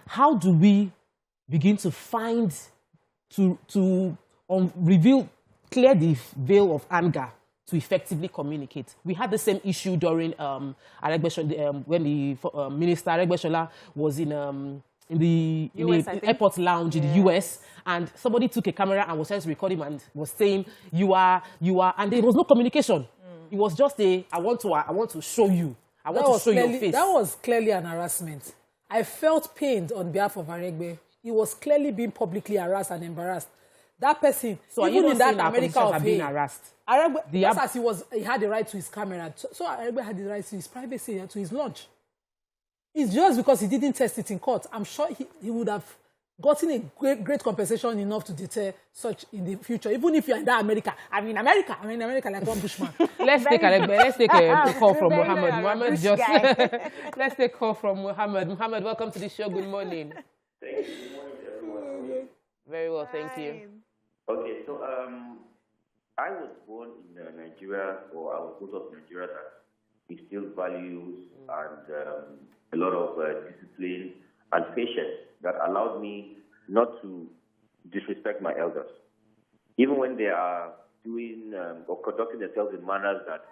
How do we begin to clear the veil of anger to effectively communicate? We had the same issue during when the Minister Aregbesola was in the airport lounge in the US, and somebody took a camera and was trying to record him and was saying, you are, and there was no communication. It was just I want to show you. I want to show your face. That was clearly an harassment. I felt pained on behalf of Aregbe. He was clearly being publicly harassed and embarrassed. That person, so even in that America of being harassed, Aregbe, just as he had the right to his camera, so Aregbe had the right to his privacy and to his lunch. It's just because he didn't test it in court. I'm sure he would have gotten a great compensation enough to deter such in the future. Even if you're in that America, I'm in America like one Bushman. Let's take a call from Mohammed. Let's take a call from Mohammed. Mohammed, welcome to the show. Good morning. Thank you. Good morning, everyone. Very well, thank you. Okay, so I was born in Nigeria, or I was born of Nigeria that instilled values and a lot of discipline and patience that allowed me not to disrespect my elders, even when they are doing or conducting themselves in manners that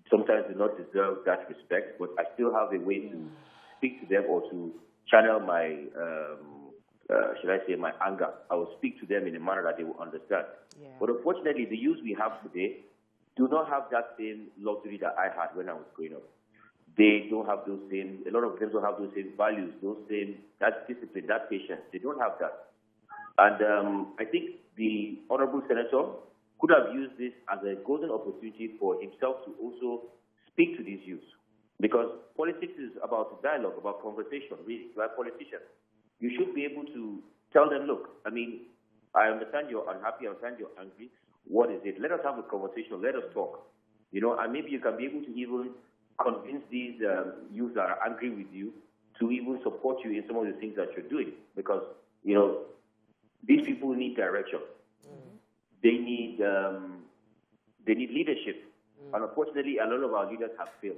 sometimes do not deserve that respect. But I still have a way to speak to them or to channel my my anger. I will speak to them in a manner that they will understand. Yeah. But unfortunately, the youth we have today do not have that same luxury that I had when I was growing up. They don't have those same, a lot of them don't have those same values, that discipline, that patience. They don't have that. And I think the Honorable Senator could have used this as a golden opportunity for himself to also speak to these youths. Because politics is about dialogue, about conversation, really. You are a politician. You should be able to tell them, look, I mean, I understand you're unhappy, I understand you're angry. What is it? Let us have a conversation. Let us talk. And maybe you can be able to even convince these youth that are angry with you to even support you in some of the things that you're doing. Because, these people need direction. They need leadership. And unfortunately, a lot of our leaders have failed.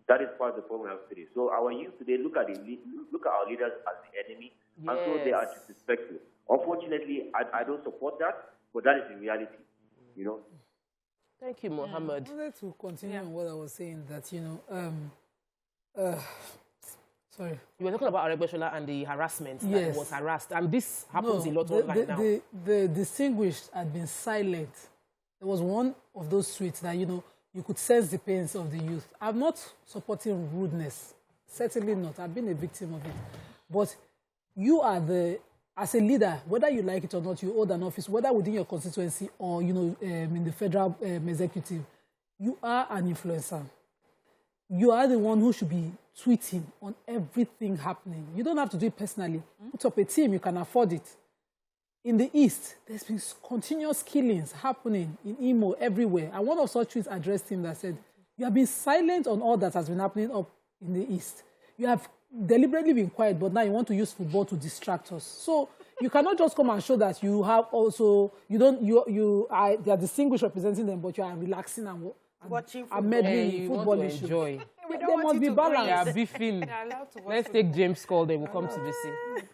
That is part of the problem we have today. So our youth today look at our leaders as the enemy, and so they are disrespectful. Unfortunately, I don't support that, but that is the reality, Thank you, Mohammed. I wanted to continue on what I was saying, that, sorry. You were talking about Aregbesola and the harassment that he was harassed. And this happens a lot online now. The distinguished had been silent there was one of those tweets that, you know, you could sense the pains of the youth. I'm not supporting rudeness. Certainly not. I've been a victim of it. But you are as a leader, whether you like it or not, you hold an office, whether within your constituency or, you know, in the federal executive, you are an influencer. You are the one who should be tweeting on everything happening. You don't have to do it personally. Put up a team, you can afford it. In the East, there's been continuous killings happening in Imo, everywhere. And one of such tweets addressed him that said, you have been silent on all that has been happening up in the East. You have deliberately been quiet, but now you want to use football to distract us. So you cannot just come and show that you have also, they are distinguished representing them, but you are relaxing and watching football. Meddling football issues. Enjoy. There must be balance. Yeah, beefing. Let's take James' call, then we'll come to VC.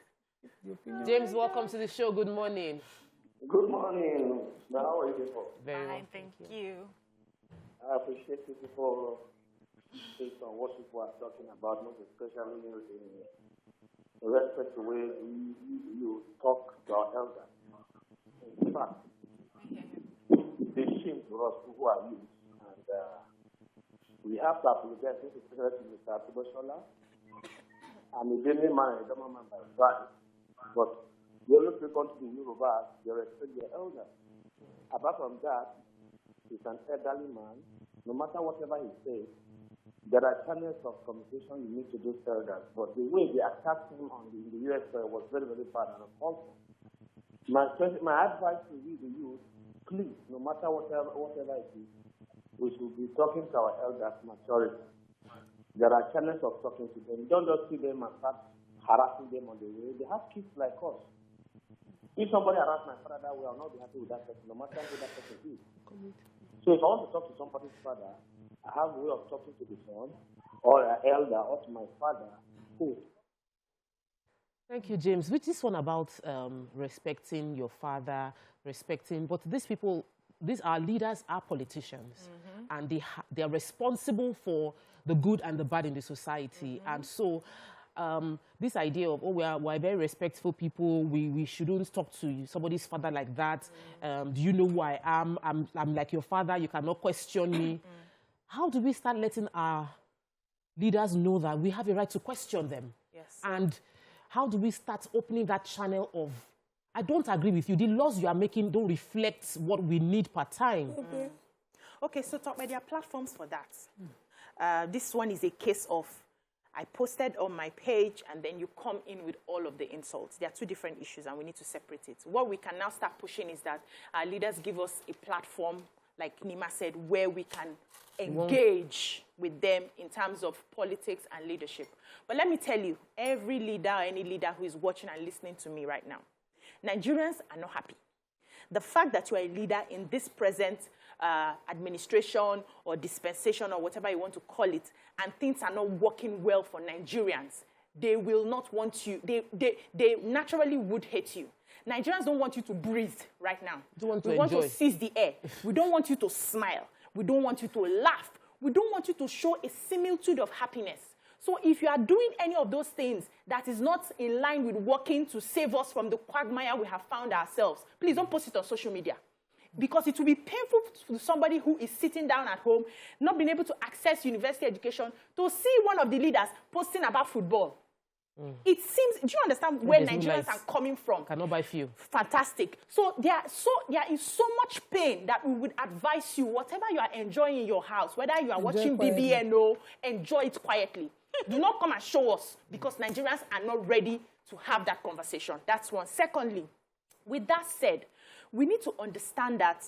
James, welcome to the show. Good morning. Good morning. Now, how are you people? Very well. Fine, thank you. I appreciate you people based on what people are talking about, most especially in respect to the way you talk to our elders. In fact, it's a shame to us who are youth. We have to apologize to Mr. Atuboshola. I'm a genuine man, a German man by right. But we always refer to the Yoruba, they respect their elders. Apart from that, he's an elderly man. No matter whatever he says, there are channels of communication you need to do elders. But the way they attacked him in the US was very, very bad and unfortunate. My advice to you, the youth, please, no matter whatever it is, we should be talking to our elders maturity. There are channels of talking to them. Don't just see them and start harassing them on the way. They have kids like us. If somebody harass my father that way, I'll not be happy with that person, no matter who that person is. So if I want to talk to somebody's father, I have a way of talking to the son, or an elder, or to my father. Who? Thank you, James. Which is one about respecting your father, but these are leaders, are politicians, and they are responsible for the good and the bad in the society. And so this idea of, we're very respectful people, we shouldn't talk to somebody's father like that. Do you know who I am? I'm like your father, you cannot question me. How do we start letting our leaders know that we have a right to question them? Yes. And how do we start opening that channel of, I don't agree with you, the laws you are making don't reflect what we need per time? Okay, so Talk Media platforms for that. This one is a case of, I posted on my page and then you come in with all of the insults. There are two different issues and we need to separate it. What we can now start pushing is that our leaders give us a platform, like Nima said, where we can engage with them in terms of politics and leadership. But let me tell you, every leader or any leader who is watching and listening to me right now, Nigerians are not happy. The fact that you are a leader in this present administration or dispensation or whatever you want to call it, and things are not working well for Nigerians, they will not want you. They naturally would hate you. Nigerians don't want you to breathe right now. We want to seize the air. We don't want you to smile. We don't want you to laugh. We don't want you to show a similitude of happiness. So if you are doing any of those things that is not in line with working to save us from the quagmire we have found ourselves, please don't post it on social media. Because it will be painful to somebody who is sitting down at home, not being able to access university education, to see one of the leaders posting about football. It seems, do you understand where Nigerians are coming from? Cannot buy fuel. Fantastic. So there is so much pain that we would advise you, whatever you are enjoying in your house, whether you are watching BBNO, enjoy it quietly. Do not come and show us, because Nigerians are not ready to have that conversation. That's one. Secondly, with that said, we need to understand that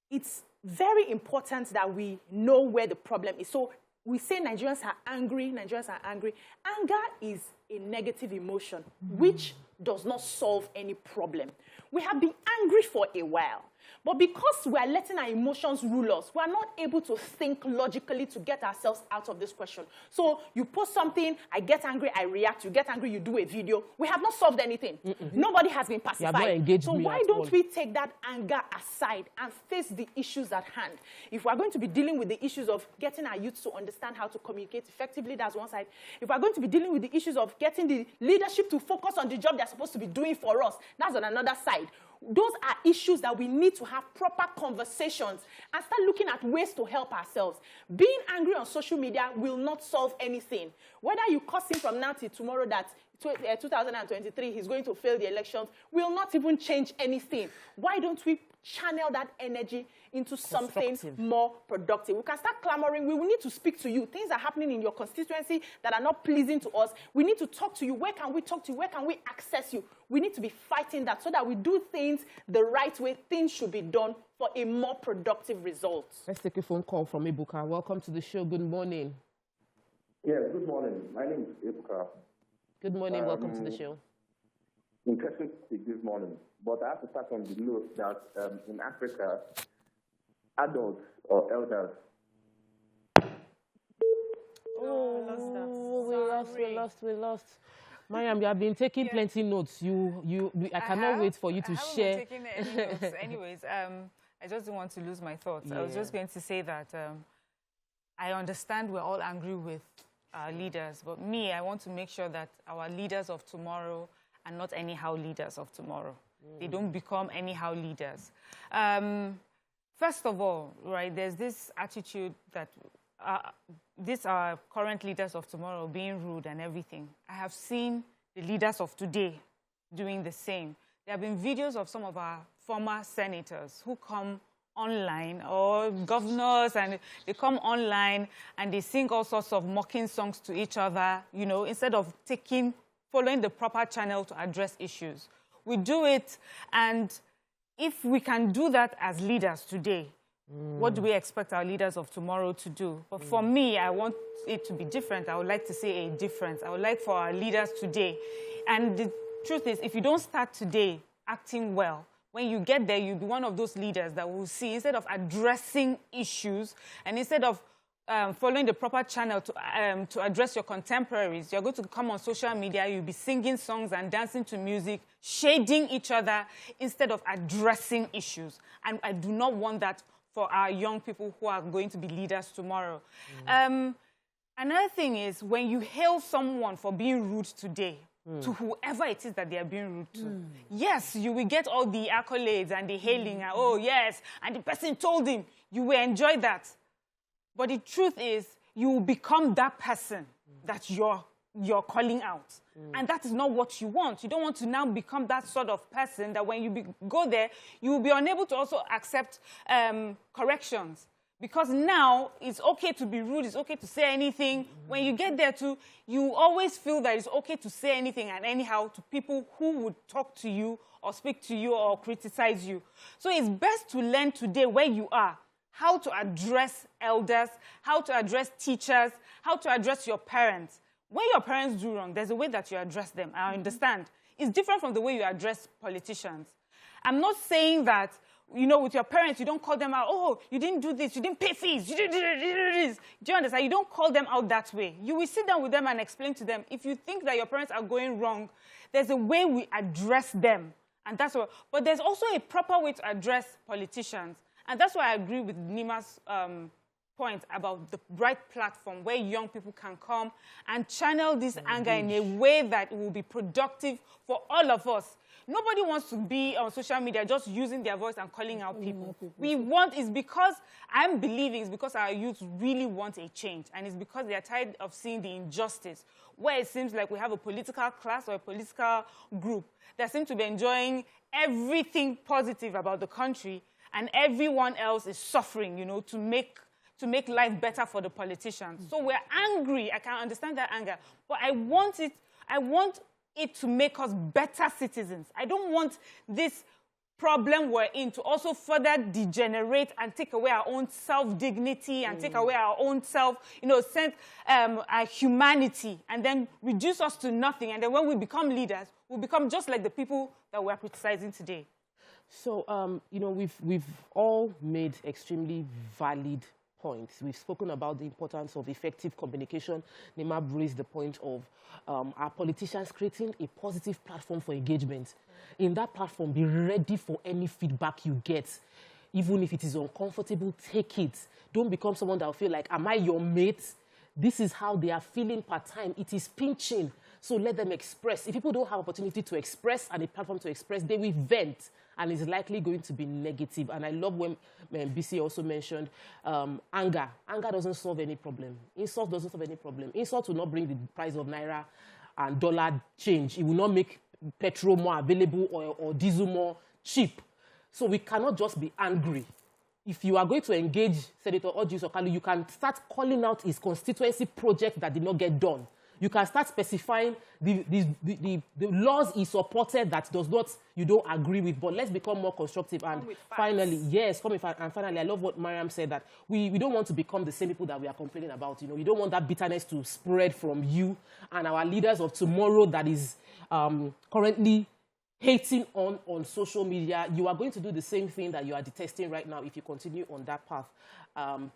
it's very important that we know where the problem is. So we say Nigerians are angry, Nigerians are angry. Anger is a negative emotion, which does not solve any problem. We have been angry for a while. But because we are letting our emotions rule us, we are not able to think logically to get ourselves out of this question. So you post something, I get angry, I react, you get angry, you do a video. We have not solved anything. Nobody has been pacified. So why don't we take that anger aside and face the issues at hand? If we're going to be dealing with the issues of getting our youth to understand how to communicate effectively, that's one side. If we're going to be dealing with the issues of getting the leadership to focus on the job they're supposed to be doing for us, that's on another side. those are issues that we need to have proper conversations and start looking at ways to help ourselves. Being angry on social media will not solve anything. Whether you curse him from now till tomorrow that 2023 he's going to fail the elections will not even change anything. Why don't we channel that energy into something more productive? We can start clamoring. We will need to speak to you. Things are happening in your constituency that are not pleasing to us. We need to talk to you. Where can we talk to you? Where can we access you? We need to be fighting that so that we do things the right way. Things should be done for a more productive result. Let's take a phone call from Ibuka. Welcome to the show. Good morning. Yes, good morning. My name is Ibuka. Good morning. Welcome to the show. Interesting to speak this morning, but I have to start from the note that in Africa, adults or elders. We lost. Mariam, you have been taking plenty notes. I cannot wait for you to share. I haven't been taking any notes. Anyways, I just don't want to lose my thoughts. I was just going to say that I understand we're all angry with our leaders, but I want to make sure that our leaders of tomorrow are not anyhow leaders of tomorrow. They don't become anyhow leaders. First of all, right, there's this attitude that these are current leaders of tomorrow being rude and everything. I have seen the leaders of today doing the same. There have been videos of some of our former senators who come online, or governors, and they come online and they sing all sorts of mocking songs to each other, you know, instead of following the proper channel to address issues. We do it, and if we can do that as leaders today, what do we expect our leaders of tomorrow to do? But for me, I want it to be different. I would like to see a difference. I would like for our leaders today. And the truth is, if you don't start today acting well, when you get there, you'll be one of those leaders that will see, instead of addressing issues and instead of following the proper channel to address your contemporaries, you're going to come on social media, you'll be singing songs and dancing to music, shading each other instead of addressing issues. And I do not want that for our young people who are going to be leaders tomorrow. Another thing is, when you hail someone for being rude today, to whoever it is that they are being rude to, yes, you will get all the accolades and the hailing, and oh, yes, and the person told him, you will enjoy that. But the truth is, you will become that person that you're calling out. And that is not what you want. You don't want to now become that sort of person that when you go there, you will be unable to also accept corrections. Because now it's okay to be rude, it's okay to say anything. When you get there too, you always feel that it's okay to say anything and anyhow to people who would talk to you or speak to you or criticize you. So it's best to learn today where you are how to address elders, how to address teachers, how to address your parents. When your parents do wrong, there's a way that you address them. I understand. It's different from the way you address politicians. I'm not saying that, you know, with your parents, you don't call them out, oh, you didn't do this, you didn't pay fees, you didn't do this. Do you understand? You don't call them out that way. You will sit down with them and explain to them. If you think that your parents are going wrong, there's a way we address them. And that's what, but there's also a proper way to address politicians. And that's why I agree with Nima's point about the right platform where young people can come and channel this anger in a way that it will be productive for all of us. Nobody wants to be on social media just using their voice and calling out people. We want, it's because, I'm believing it's because our youth really want a change. And it's because they are tired of seeing the injustice, where it seems like we have a political class or a political group that seem to be enjoying everything positive about the country, and everyone else is suffering, you know, to make life better for the politicians. So we're angry. I can understand that anger. But I want it to make us better citizens. I don't want this problem we're in to also further degenerate and take away our own self-dignity and take away our own our humanity, and then reduce us to nothing. And then when we become leaders, we'll become just like the people that we're criticizing today. So, you know, we've all made extremely valid points. We've spoken about the importance of effective communication. Nima raised the point of our politicians creating a positive platform for engagement. In that platform, be ready for any feedback you get. Even if it is uncomfortable, take it. Don't become someone that will feel like, am I your mate? This is how they are feeling part-time. It is pinching. So let them express. If people don't have opportunity to express and a platform to express, they will vent, and it's likely going to be negative. And I love when BC also mentioned anger. Anger doesn't solve any problem. Insult doesn't solve any problem. Insult will not bring the price of naira and dollar change. It will not make petrol more available or diesel more cheap. So we cannot just be angry. If you are going to engage Senator Orji or Kalu, you can start calling out his constituency project that did not get done. You can start specifying the laws he supported that you don't agree with, but let's become more constructive. And finally, I love what Mariam said, that we don't want to become the same people that we are complaining about. You know, you don't want that bitterness to spread from you and our leaders of tomorrow that is currently hating on social media. You are going to do the same thing that you are detesting right now if you continue on that path.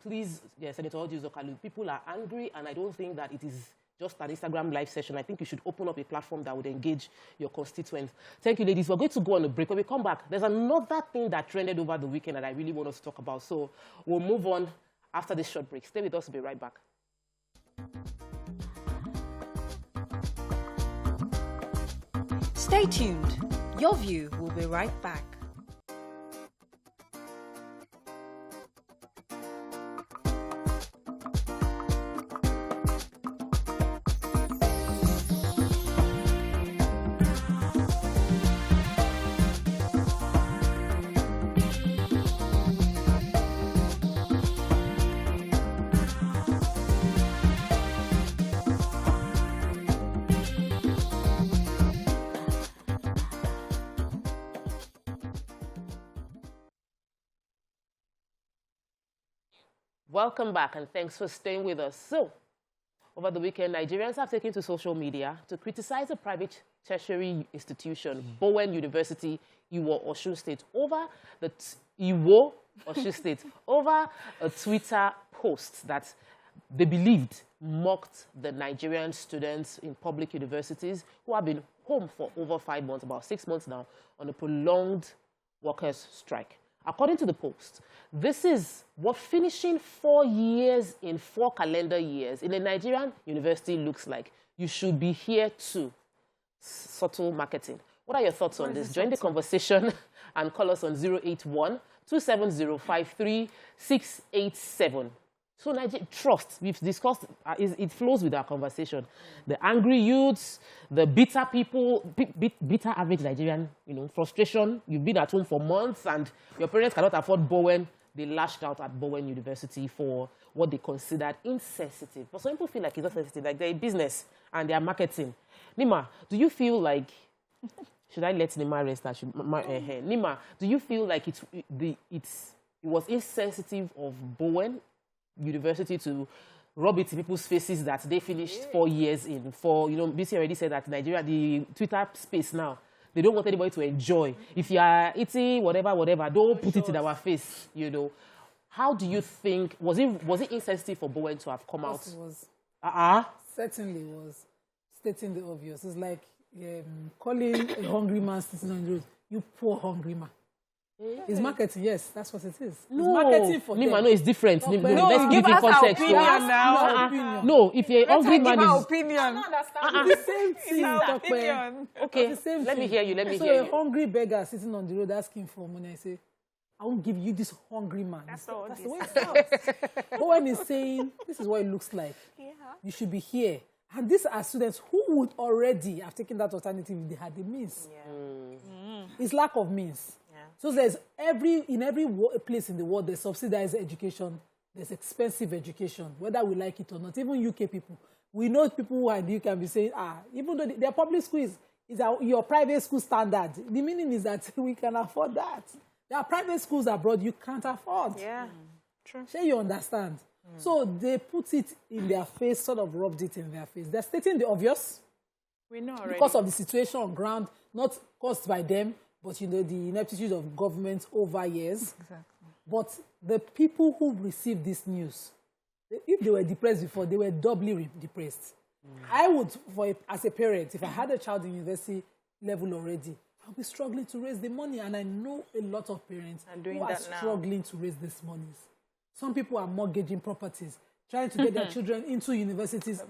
Please, Senator Orji Kalu, people are angry, and I don't think that it is just an Instagram live session. I think you should open up a platform that would engage your constituents. Thank you, ladies. We're going to go on a break. When we come back, there's another thing that trended over the weekend that I really want us to talk about. So we'll move on after this short break. Stay with us. We'll be right back. Stay tuned. Your View will be right back. Welcome back, and thanks for staying with us. So, over the weekend, Nigerians have taken to social media to criticize a private tertiary institution, Bowen University, Iwo, Osun State, over over a Twitter post that they believed mocked the Nigerian students in public universities who have been home for over 5 months, about 6 months now, on a prolonged workers' strike. According to the post, this is what finishing 4 years in 4 calendar years in a Nigerian university looks like. You should be here too. Subtle marketing. What are your thoughts on this? Join the conversation and call us on 081-270-53687. So trust, we've discussed, it flows with our conversation. The angry youths, the bitter people, bitter average Nigerian, frustration. You've been at home for months and your parents cannot afford Bowen. They lashed out at Bowen University for what they considered insensitive. But some people feel like it's not sensitive, like they're a business and they're marketing. Nima, do you feel like, should I let Nima rest? Nima, do you feel like it was insensitive of Bowen University to rub it in people's faces that they finished 4 years in? BC already said that Nigeria, the Twitter space now, they don't want anybody to enjoy. If you are eating whatever, don't put it in our face, How do you think, was it insensitive for Bowen to have come out? It was. Certainly was. Stating the obvious. It's like calling a hungry man sitting on the road, you poor hungry man. It's marketing, yes, that's what it is. No, it's marketing for Nima, them. no, it's different. No, let's give it context. No, if you're an angry man, opinion. It's the same thing. Okay, same let me thing. hear you. So a hungry beggar sitting on the road asking for money, I say, I won't give you this hungry man. That's the way it sounds. But when he's saying, this is what it looks like, you should be here. And these are students who would already have taken that alternative if they had the means. It's lack of means. So there's in every place in the world, there's subsidized education, there's expensive education, whether we like it or not. Even UK people, we know people who are in the UK can be saying, even though their public school is your private school standard, the meaning is that we can afford that. There are private schools abroad you can't afford. Yeah, true. Sure, you understand. So they put it in their face, sort of rubbed it in their face. They're stating the obvious. We know already. Because of the situation on ground, not caused by them, but the ineptitude of government over years. Exactly. But the people who received this news, if they were depressed before, they were doubly depressed. I would, as a parent, if I had a child in university level already, I'll be struggling to raise the money. And I know a lot of parents who are struggling to raise these monies. Some people are mortgaging properties. trying to get their children into universities.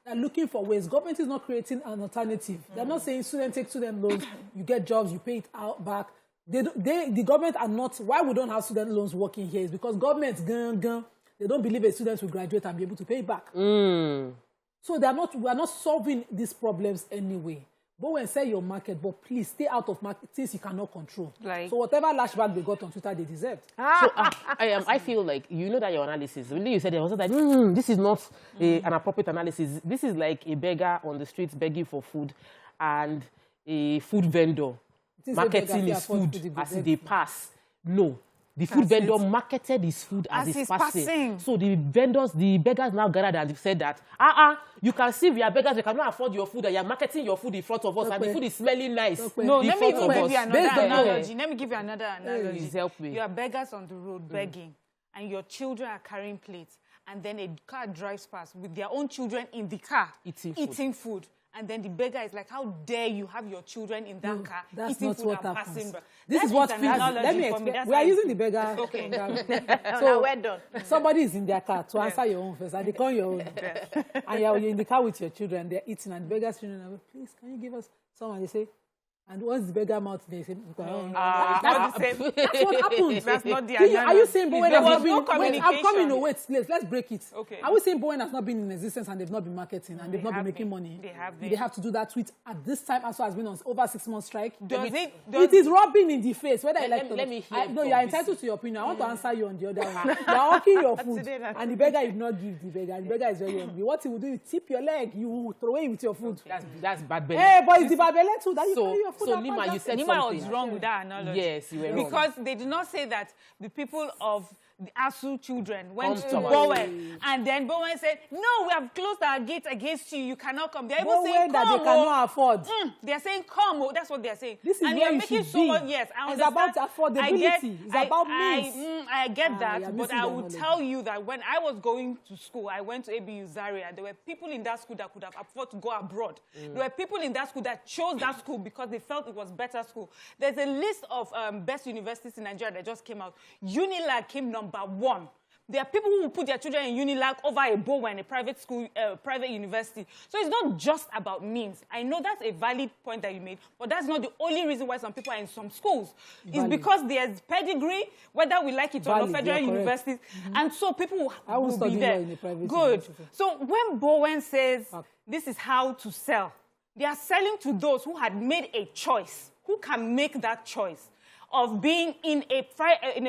They're looking for ways. Government is not creating an alternative. They're not saying students take student loans, you get jobs, you pay it out back. The government are not, why we don't have student loans working here is because governments, they don't believe a student will graduate and be able to pay it back. So we are not solving these problems anyway. But when say your market, but please stay out of market things you cannot control. So whatever lashback they got on Twitter, they deserved. So I feel like, you know that your analysis, really you said it was like, this is not an appropriate analysis. This is like a beggar on the streets begging for food and a food vendor marketing his food as they pass. No. The food vendor marketed his food as he's passing. So the beggars now gathered and said that, you can see we are beggars, we cannot afford your food, and you're marketing your food in front of us, and the food is smelling nice. No, let me give you another analogy. Let me give you another analogy. Please help me. You are beggars on the road begging, and your children are carrying plates, and then a car drives past with their own children in the car eating food. And then the beggar is like, how dare you have your children in that car eating food and passing? This is what let me explain. We are using the beggar. Okay. So we're done. Somebody is in their car to answer your own first, and they call your own. And you're in the car with your children, they're eating, and the beggar's children are like, please, can you give us some? And they say, and once the beggar mouth, they say, that's what happened. That's not the Are you saying Bowen has not been? no communication. I'm coming. Wait, let's break it. Okay. Are we saying Bowen has not been in existence and they've not been marketing and they've not been making money? They have been. They have to do that tweet at this time. Also has been on over 6 months strike. It is rubbing in the face. Whether I like let me hear. No, you are entitled to your opinion. I want to answer you on the other one. You are hawking your food, and the beggar is not give the beggar. The beggar is very hungry. What he will do? You tip your leg. You throw away with your food. That's bad belly. Hey, but it's the bad belly too. That you carry your food. So Nima, you said Nima something. was wrong with that analogy. Yes, you were wrong. Because they did not say that the people of the ASU children went to Bowen, and then Bowen said, no, we have closed our gate against you, you cannot come. They're even saying, that they cannot afford. They're saying, come, that's what they're saying. This is and where you're making so much, yes, I it's understand. about affordability. It's about means. I get that, but I will tell you that when I was going to school, I went to ABU Zaria, there were people in that school that could have afforded to go abroad. There were people in that school that chose that school because they felt it was better school. There's a list of best universities in Nigeria that just came out. UNILAG came #1. There are people who will put their children in UNILAG over a Bowen, a private school, private university. So it's not just about means. I know that's a valid point that you made, but that's not the only reason why some people are in some schools. It's because there's pedigree, whether we like it or not, federal universities. And so people will be there. Good. So when Bowen says this is how to sell, they are selling to those who had made a choice, who can make that choice of being in a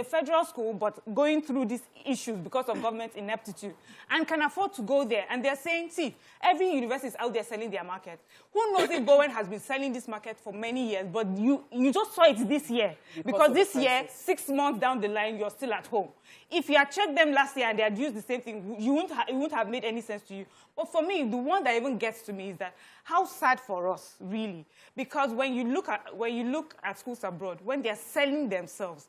federal school but going through these issues because of government ineptitude and can afford to go there. And they're saying, see, every university is out there selling their market. Who knows if Bowen has been selling this market for many years, but you just saw it this year. Because this year, 6 months down the line, you're still at home. If you had checked them last year and they had used the same thing, it wouldn't have made any sense to you. But for me, the one that even gets to me is that how sad for us, really. Because when you look at schools abroad, when they're selling themselves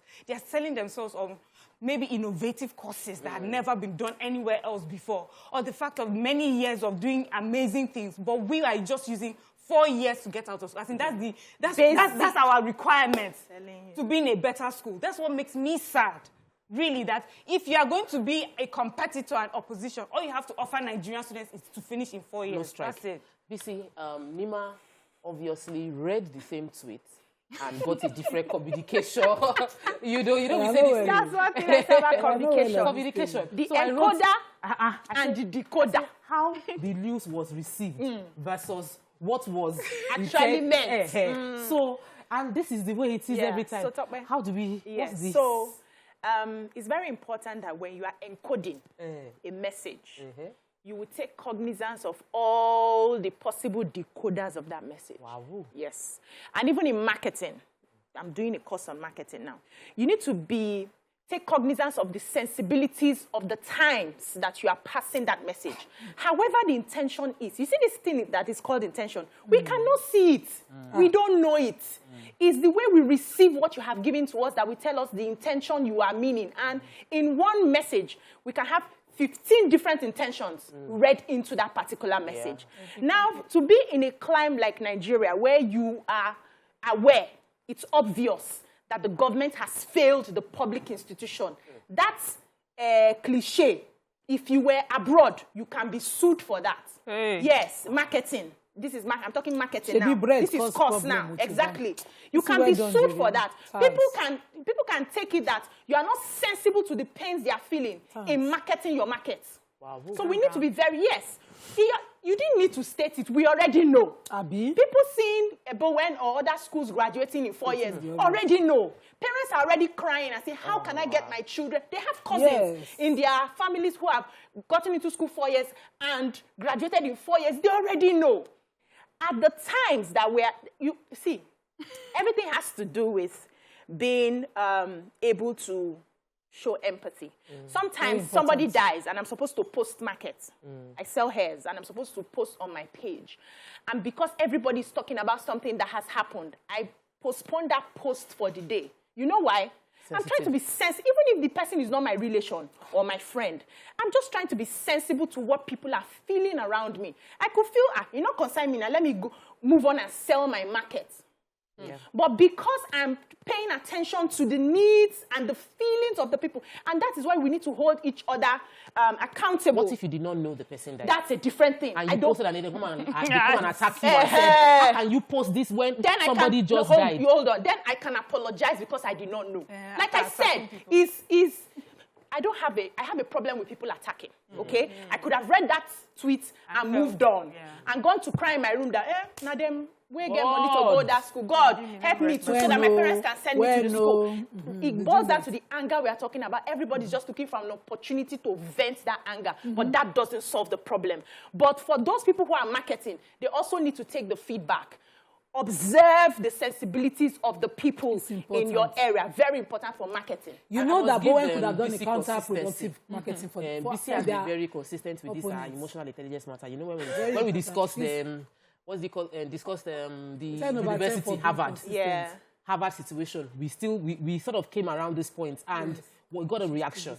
on maybe innovative courses that had never been done anywhere else before, or the fact of many years of doing amazing things, but we are just using 4 years to get out of school. I think that's our requirement to be in a better school. That's what makes me sad. Really, that if you are going to be a competitor and opposition, all you have to offer Nigerian students is to finish in 4 years. No strike. That's it. BC, Nima obviously read the same tweet and got a different communication. you know, we say this. That's what I say about communication. Communication. The encoder and the decoder. How the news was received versus what was actually meant. So, and this is the way it is every time. So, how do we? Yes. What's this? So, it's very important that when you are encoding a message, you will take cognizance of all the possible decoders of that message. Wow. Yes. And even in marketing, I'm doing a course on marketing now. You need to take cognizance of the sensibilities of the times that you are passing that message. However the intention is. You see this thing that is called intention? We cannot see it. We don't know it. It's the way we receive what you have given to us that will tell us the intention you are meaning. And in one message, we can have 15 different intentions read into that particular message. Now, to be in a climb like Nigeria, where you are aware, it's obvious that the government has failed the public institution. That's cliche if you were abroad, you can be sued for that. Hey. Yes, marketing. I'm talking marketing now. This is cost now. Exactly. You can be sued for that. People can take it that you are not sensible to the pains they are feeling in marketing your market. Wow, so we need to be very, you didn't need to state it. We already know. People seeing Bowen or other schools graduating in 4 years already know. Parents are already crying and saying, how can I get my children? They have cousins in their families who have gotten into school 4 years and graduated in 4 years. They already know. At the times that you see, everything has to do with being able to show empathy. Sometimes somebody dies and I'm supposed to post market. I sell hairs and I'm supposed to post on my page. And because everybody's talking about something that has happened, I postpone that post for the day. You know why? I'm trying to be sensitive. Even if the person is not my relation or my friend, I'm just trying to be sensible to what people are feeling around me. I could feel, you know, consign me now, let me go, move on and sell my market. But because I'm paying attention to the needs and the feelings of the people, and that is why we need to hold each other accountable. What if you did not know the person died? That's a different thing. And you posted and they come and attack you and say, how can you post this when somebody just died? Hold on. Then I can apologize because I did not know. Like I said, I have a problem with people attacking. Okay? I could have read that tweet and moved on and gone to cry in my room that, now them, we get money to go to that school. God, help me so that my parents can send me to the school. It boils down to the anger we are talking about. Everybody's just looking for an opportunity to vent that anger. But that doesn't solve the problem. But for those people who are marketing, they also need to take the feedback. Observe the sensibilities of the people in your area. Very important for marketing. You know that Bowen could have done a counterproductive marketing for them. BC has been very consistent with this emotional intelligence matter. You know, when we discussed what's it called? Discussed the university, Harvard. Harvard situation. We sort of came around this point and we got a reaction.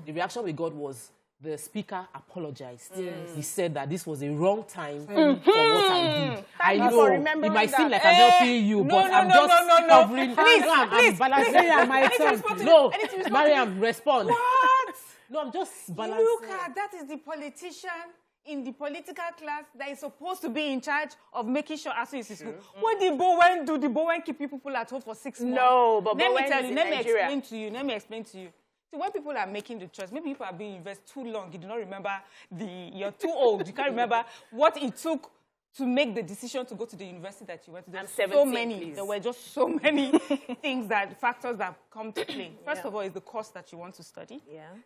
The reaction we got was the speaker apologized. He said that this was a wrong time for what I did. I know it might seem like I'm helping you, but I'm just covering. Please, balancing. No, Mariam, respond. What? No, I'm just balancing. Look at that is the politician in the political class that is supposed to be in charge of making sure ASU is in school. What did Bowen do? Did Bowen keep people at home for 6 months? No, but let me explain to you. So when people are making the choice, maybe people have been in university too long, you do not remember you're too old, you can't remember what it took to make the decision to go to the university that you went to. There were just so many factors that come to play. First of all, is the course that you want to study.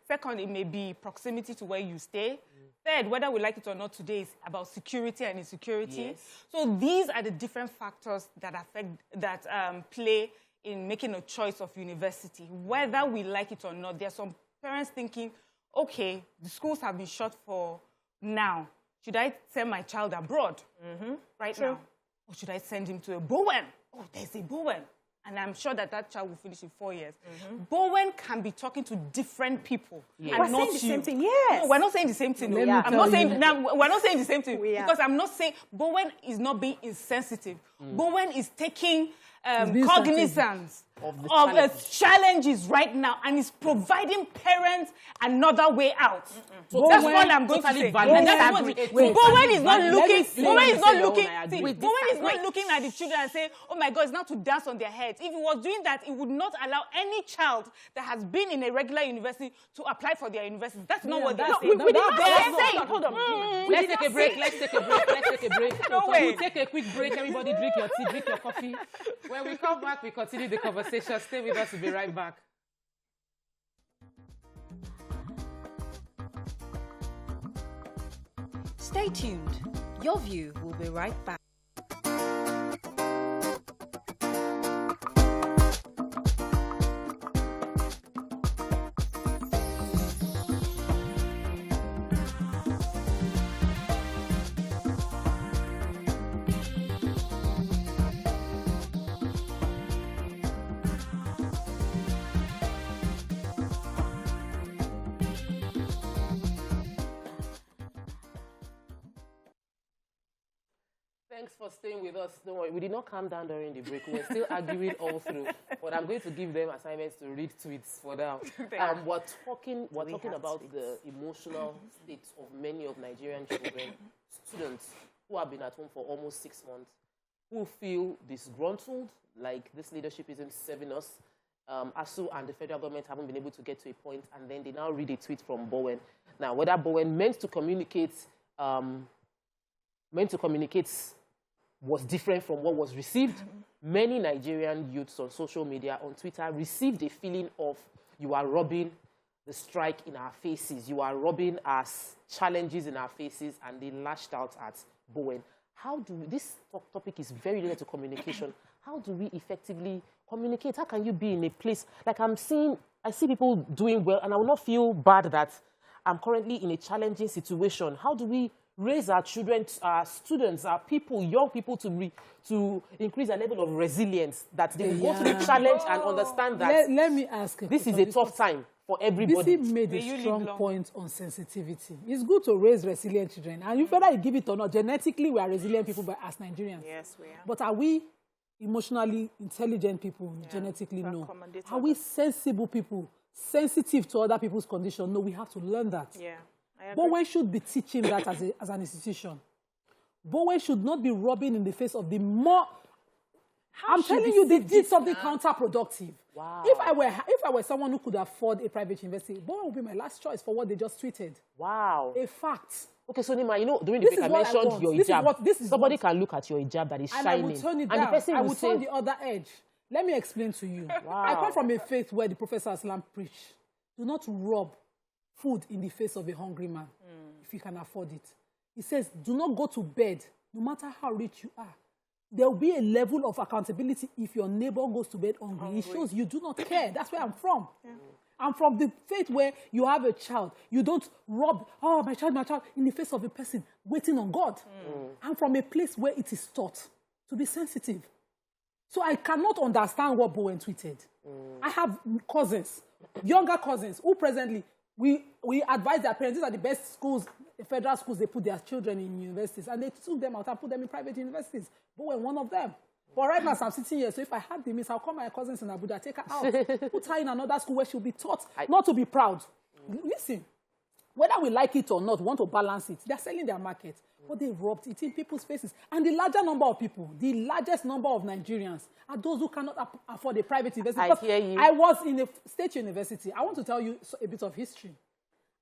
Second, it may be proximity to where you stay. Third, whether we like it or not today is about security and insecurity. So these are the different factors that play in making a choice of university. Whether we like it or not, there are some parents thinking, okay, the schools have been shut for now. Should I send my child abroad right now? Or should I send him to a Bowen? Oh, there's a Bowen. And I'm sure that child will finish in 4 years. Bowen can be talking to different people. And we're not saying the same thing, No, we're not saying the same thing. We're not saying the same thing. Because I'm not saying Bowen is not being insensitive. Bowen is taking cognizance of the challenges right now and is providing parents another way out. So that's what I'm going to say. Bowen is not looking at the children and saying, oh my God, it's not to dance on their heads. If he was doing that, it would not allow any child that has been in a regular university to apply for their university. That's not what they're saying. Hold on. Let's take a break. No way. We'll take a quick break. Everybody drink your tea, drink your coffee. When we come back, we continue the conversation. Stay with us. We'll be right back. Stay tuned. Your View will be right back. Thanks for staying with us. Don't worry, we did not calm down during the break. We were still arguing all through. But I'm going to give them assignments to read tweets for now. We're talking about tweets? The emotional state of many of Nigerian children, students who have been at home for almost 6 months, who feel disgruntled, like this leadership isn't serving us. ASU and the federal government haven't been able to get to a point, and then they now read a tweet from Bowen. Now, whether Bowen meant to communicate was different from what was received. Many Nigerian youths on social media, on Twitter, received a feeling of, you are rubbing the strike in our faces, you are rubbing us challenges in our faces, and they lashed out at Bowen. This topic is very related to communication. How do we effectively communicate? How can you be in a place, like I see people doing well, and I will not feel bad that I'm currently in a challenging situation. How do we raise our children, our students, our people, young people to increase their level of resilience, that they will go to the challenge and understand that let me ask this is a tough time for everybody. Bisi made a strong point on sensitivity. It's good to raise resilient children. And whether you give it or not, genetically we are resilient people as Nigerians. Yes, we are. But are we emotionally intelligent people? Genetically, no. Are we sensible people? Sensitive to other people's condition? No, we have to learn that. Yeah. Bowen should be teaching that as an institution. Bowen should not be rubbing in the face of the more... I'm telling you, they did something counterproductive. Wow. If I were someone who could afford a private university, Bowen would be my last choice for what they just tweeted. Wow. A fact. Okay, so Nima, you know, during the break I mentioned your hijab. Somebody can look at your hijab that is shining. And I will turn it down. And the person I will turn the other edge. Let me explain to you. Wow. I come from a faith where the Professor Aslam preached. Do not rub food in the face of a hungry man if you can afford it. He says, do not go to bed, no matter how rich you are. There will be a level of accountability if your neighbor goes to bed hungry. It shows you do not care. That's where I'm from. Yeah. I'm from the faith where you have a child. You don't rub, oh, my child, in the face of a person waiting on God. I'm from a place where it is taught to be sensitive. So I cannot understand what Bowen tweeted. I have cousins, younger cousins, who presently, we advise their parents, these are the best schools, the federal schools, they put their children in universities, and they took them out and put them in private universities. Bowen, one of them. But right now, I'm sitting here, so if I had the miss, I'll call my cousins in Abuja, take her out, put her in another school where she'll be taught not to be proud. Listen, whether we like it or not, want to balance it, they're selling their market, but they rubbed it in people's faces. And the larger number of people, the largest number of Nigerians are those who cannot afford a private university. I hear you. I was in a state university. I want to tell you a bit of history.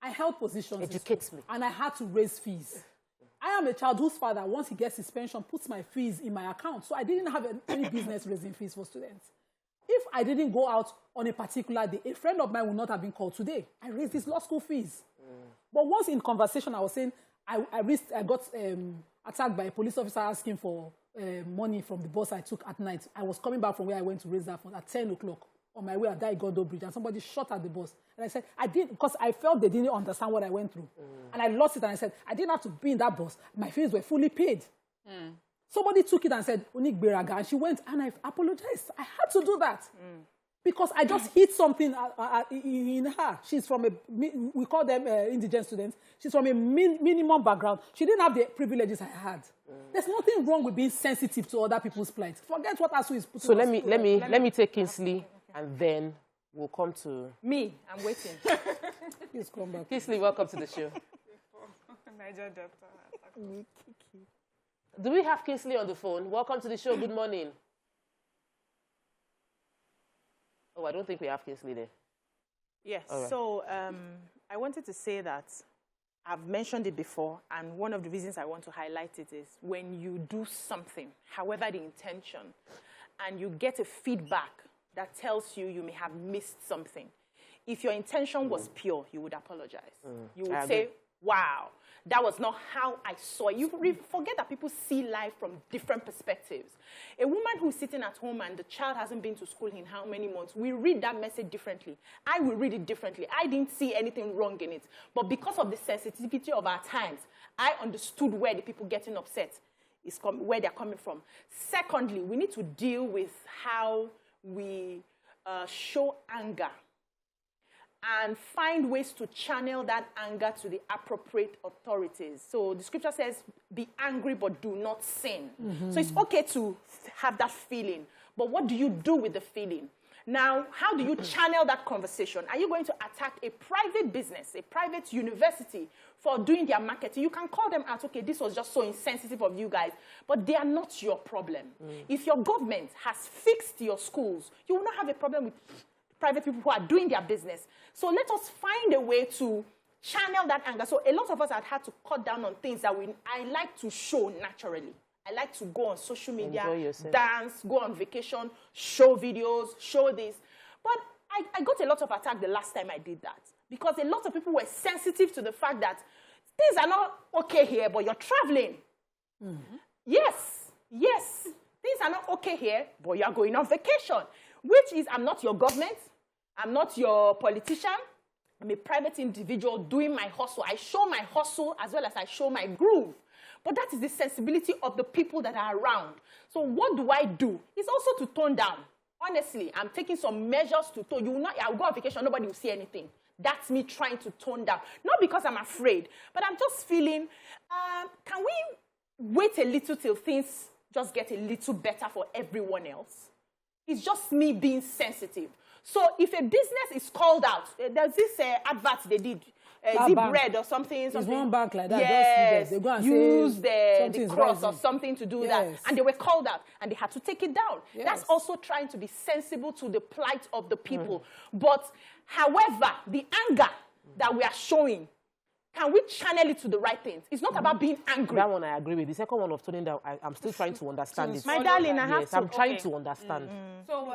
I held positions. Educate me. And I had to raise fees. I am a child whose father, once he gets his pension, puts my fees in my account. So I didn't have any business raising fees for students. If I didn't go out on a particular day, a friend of mine would not have been called today. I raised his law school fees. But once in conversation, I was saying, I got attacked by a police officer asking for money from the bus I took at night. I was coming back from where I went to raise that fund at 10 o'clock. On my way at Daigodo Bridge, and somebody shot at the bus. And I said, I did, because I felt they didn't understand what I went through. And I lost it, and I said, I didn't have to be in that bus. My fees were fully paid. Somebody took it and said, Unik Beraga, and she went, and I apologized. I had to do that. Because I just hit something in her. She's from we call them indigent students. She's from a minimum background. She didn't have the privileges I had. There's nothing wrong with being sensitive to other people's plight. Forget what ASU is putting. So let me take Kingsley, and then we'll come to me. I'm waiting. Please come back. Kingsley, welcome to the show. Niger Delta. Do we have Kingsley on the phone? Welcome to the show. Good morning. Oh, I don't think we have Kingsley there. Yes. Right. So I wanted to say that I've mentioned it before, and one of the reasons I want to highlight it is when you do something, however the intention, and you get a feedback that tells you may have missed something. If your intention was pure, you would apologize. You would say, wow, that was not how I saw it. You forget that people see life from different perspectives. A woman who's sitting at home and the child hasn't been to school in how many months, we read that message differently. I will read it differently. I didn't see anything wrong in it. But because of the sensitivity of our times, I understood where the people getting upset is where they're coming from. Secondly, we need to deal with how we show anger and find ways to channel that anger to the appropriate authorities. So the scripture says, be angry, but do not sin. So it's okay to have that feeling. But what do you do with the feeling? Now, how do you channel that conversation? Are you going to attack a private business, a private university for doing their marketing? You can call them out, okay, this was just so insensitive of you guys, but they are not your problem. If your government has fixed your schools, you will not have a problem with private people who are doing their business. So let us find a way to channel that anger. So a lot of us have had to cut down on things that I like to show naturally. I like to go on social media, dance, go on vacation, show videos, show this. But I got a lot of attack the last time I did that because a lot of people were sensitive to the fact that things are not okay here, but you're traveling. Yes, things are not okay here, but you're going on vacation, which is I'm not your government. I'm not your politician. I'm a private individual doing my hustle. I show my hustle as well as I show my groove. But that is the sensibility of the people that are around. So what do I do? It's also to tone down. Honestly, I'm taking some measures to tone. I'll go on vacation, nobody will see anything. That's me trying to tone down. Not because I'm afraid, but I'm just feeling, can we wait a little till things just get a little better for everyone else? It's just me being sensitive. So if a business is called out, there's this advert they did, zip bread or something. There's one bank like that. Yes, they go and use the cross rising. or something to do that. And they were called out and they had to take it down. That's also trying to be sensible to the plight of the people. But however, the anger that we are showing, can we channel it to the right things? It's not about being angry. That one I agree with. The second one of toning down, I'm still trying to understand it. My darling, I have to. I'm trying to understand. So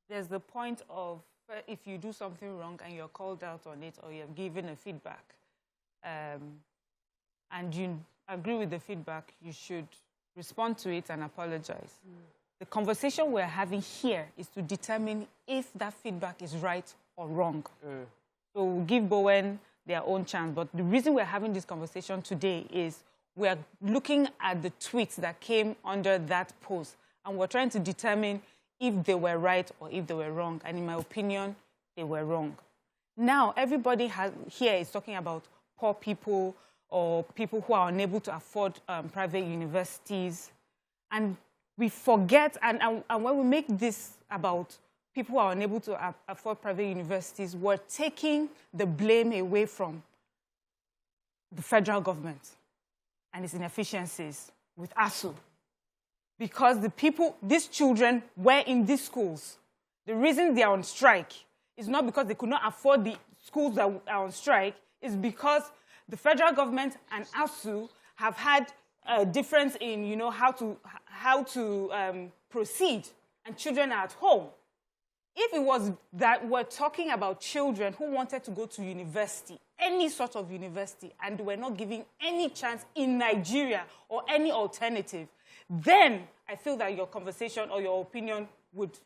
there's the point of if you do something wrong and you're called out on it or you're given a feedback, and you agree with the feedback, you should respond to it and apologize. The conversation we're having here is to determine if that feedback is right or wrong. So we'll give Bowen their own chance. But the reason we're having this conversation today is we're looking at the tweets that came under that post, and we're trying to determine if they were right or if they were wrong. And in my opinion, they were wrong. Now, everybody here is talking about poor people or people who are unable to afford private universities. And we forget, and when we make this about people who are unable to afford private universities, we're taking the blame away from the federal government and its inefficiencies with ASU. Because these children were in these schools. The reason they are on strike is not because they could not afford the schools that are on strike, it's because the federal government and ASU have had a difference in, how to proceed, and children are at home. If it was that we're talking about children who wanted to go to university, any sort of university, and were not giving any chance in Nigeria or any alternative, then I feel that your conversation or your opinion would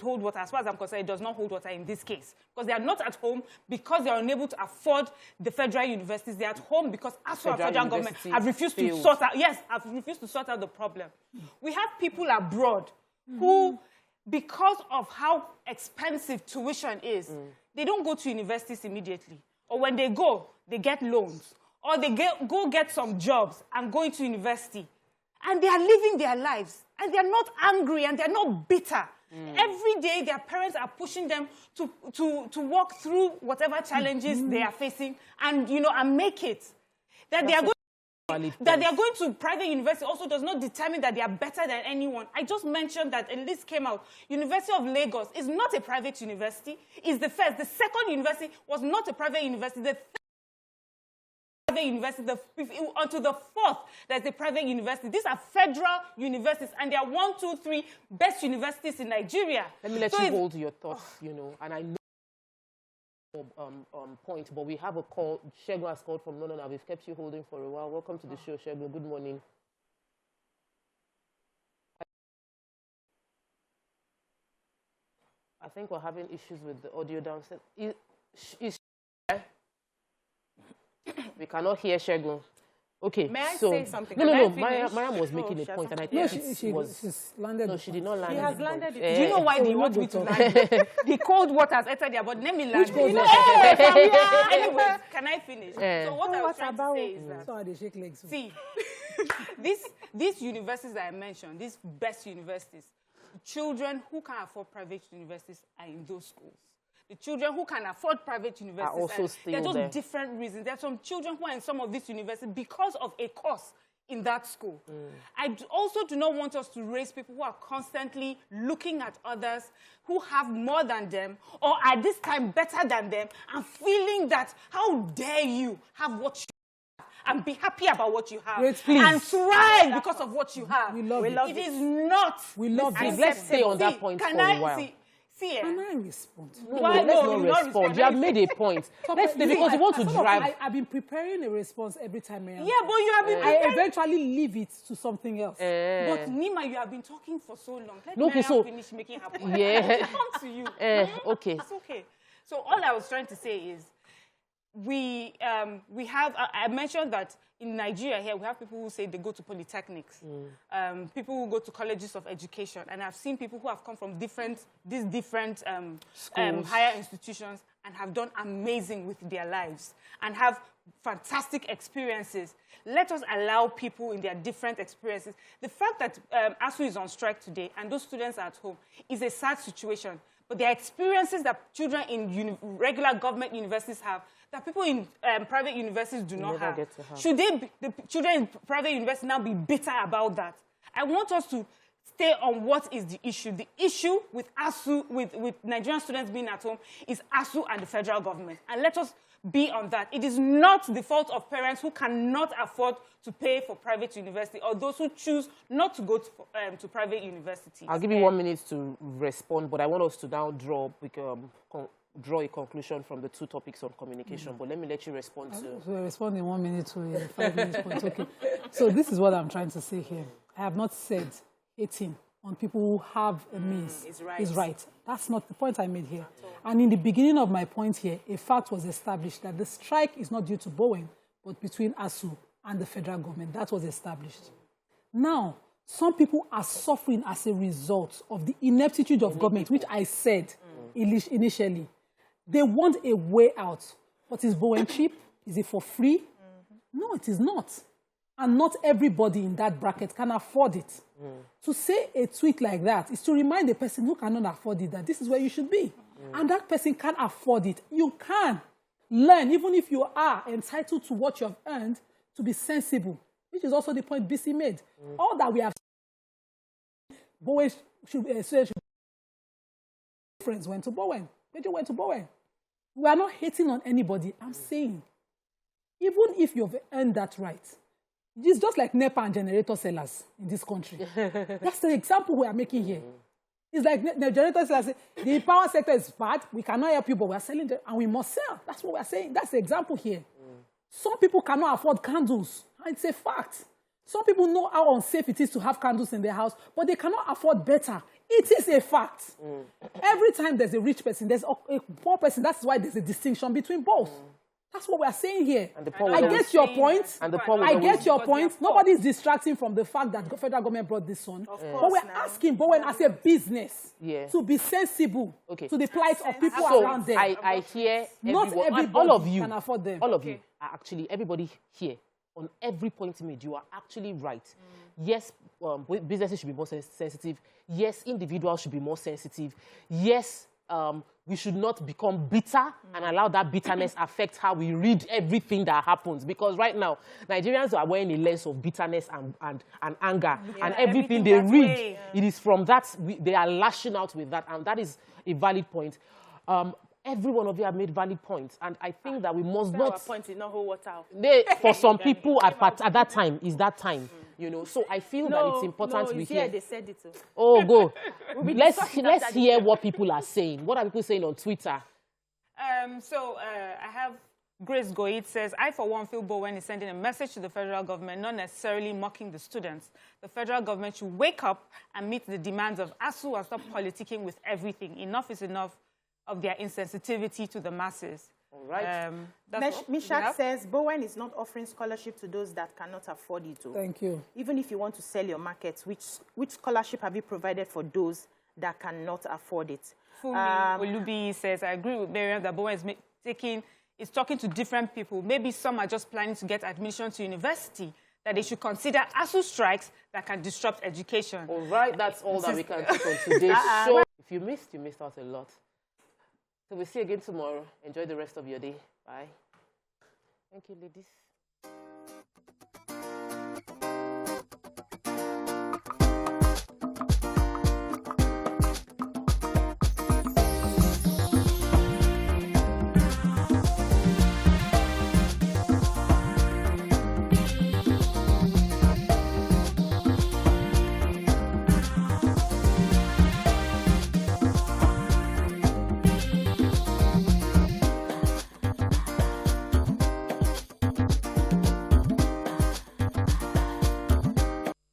hold water. As far as I'm concerned, it does not hold water in this case. Because they are not at home because they are unable to afford the federal universities. They are at home because as our federal government have refused to sort out the problem. We have people abroad who, because of how expensive tuition is, they don't go to universities immediately. Or when they go, they get loans. Or they go get some jobs and go into university. And they are living their lives. And they are not angry and they are not bitter. Every day, their parents are pushing them to walk through whatever challenges they are facing and, and make it. That they are going to private university also does not determine that they are better than anyone. I just mentioned that a list came out. University of Lagos is not a private university. It's the first. The second university was not a private university. The third private university, until the fourth, there's a private university. These are federal universities, and they are 1, 2, 3 best universities in Nigeria. Let me let you hold your thoughts, and I know point, but we have a call. Shego has called from London, and we've kept you holding for a while. Welcome to the show, Shego. Good morning. I think we're having issues with the audio downstairs. We cannot hear Shego. Okay, May I so say something? no. Mariam was making a point, and I think she's landed. No, she did not land. She has landed. Do you know why they want me to land? The cold water has entered there, but let me land. Anyways, can I finish? So what I was trying to say is that, so they shake legs. see, these universities that I mentioned, these best universities, children who can afford private universities are in those schools. The children who can afford private universities are also still there are just there. different reasons. There are some children who are in some of these universities because of a course in that school. I also do not want us to raise people who are constantly looking at others who have more than them or at this time better than them and feeling that how dare you have what you have and be happy about what you have. Wait, please. And thrive because of what you have. We love it. It is not. We love it. Let's stay on that point for a while. Can I respond? No, let's not respond. You have made a point. Let's stay because you want to drive. I've been preparing a response every time. Yeah, but you have been I eventually leave it to something else. But Nima, you have been talking for so long. Let Okay, Mariam so finish making her point. yeah. Come to you. Okay. It's okay. So all I was trying to say is we have, I mentioned that in Nigeria here, we have people who say they go to polytechnics, people who go to colleges of education, and I've seen people who have come from these different higher institutions and have done amazing with their lives and have fantastic experiences. Let us allow people in their different experiences. The fact that ASU is on strike today and those students are at home is a sad situation, but the experiences that children in regular government universities have, that people in private universities do not have. Should the children in private universities now be bitter about that? I want us to stay on what is the issue. The issue with ASU, with Nigerian students being at home, is ASU and the federal government. And let us be on that. It is not the fault of parents who cannot afford to pay for private university or those who choose not to go to private universities. I'll give you 1 minute to respond, but I want us to now draw a conclusion from the two topics on communication. But let me let you respond to... So I respond in 1 minute to a 5 minute point. Okay. So this is what I'm trying to say here. I have not said hating on people who have a means is right. That's not the point I made here. And in the beginning of my point here, a fact was established that the strike is not due to Bowen, but between ASU and the federal government. That was established. Now, some people are suffering as a result of the ineptitude of government, which I said initially. They want a way out. But is Bowen cheap? Is it for free? No, it is not. And not everybody in that bracket can afford it. To say a tweet like that is to remind the person who cannot afford it that this is where you should be. And that person can't afford it. You can learn, even if you are entitled to what you have earned, to be sensible, which is also the point BC made. All that we have Bowen friends went to Bowen. They went to Bowen. We are not hating on anybody. I'm saying, even if you've earned that right, it's just like NEPA and generator sellers in this country. That's the example we are making here. It's like the generator sellers say, the power sector is bad, we cannot help you, but we are selling and we must sell. That's what we are saying. That's the example here. Some people cannot afford candles. It's a fact. Some people know how unsafe it is to have candles in their house, but they cannot afford better. It is a fact. Every time there's a rich person, there's a poor person. That's why there's a distinction between both. That's what we are saying here. I get your point. I get your point. Nobody's distracting from the fact that the federal government brought this on. But we're asking Bowen as a business to be sensible to the plight of people around them. I hear not everybody all of you can afford them. All of you are actually, everybody here, on every point made, you are actually right. Yes, businesses should be more sensitive. Yes, individuals should be more sensitive. Yes, we should not become bitter and allow that bitterness affect how we read everything that happens. Because right now, Nigerians are wearing a lens of bitterness and anger. And everything they read, it is from that, they are lashing out with that. And that is a valid point. Every one of you have made valid points. And I think that we must not... Our point is not hold water out. For some people, at that time, is that time. You know, so I feel that it's important to hear. They said it too. Oh, go. Let's hear what people are saying. What are people saying on Twitter? I have Grace Goit says, I for one feel Bowen is sending a message to the federal government, not necessarily mocking the students. The federal government should wake up and meet the demands of ASU and stop politicking with everything. Enough is enough of their insensitivity to the masses. All right. Mishak says, Bowen is not offering scholarship to those that cannot afford it. Thank you. Even if you want to sell your market, which scholarship have you provided for those that cannot afford it? Olubi says, I agree with Miriam that Bowen is talking to different people. Maybe some are just planning to get admission to university, that they should consider ASU strikes that can disrupt education. All right, that's all that we can take on today's show. If you missed out a lot. So we'll see you again tomorrow. Enjoy the rest of your day. Bye. Thank you, ladies.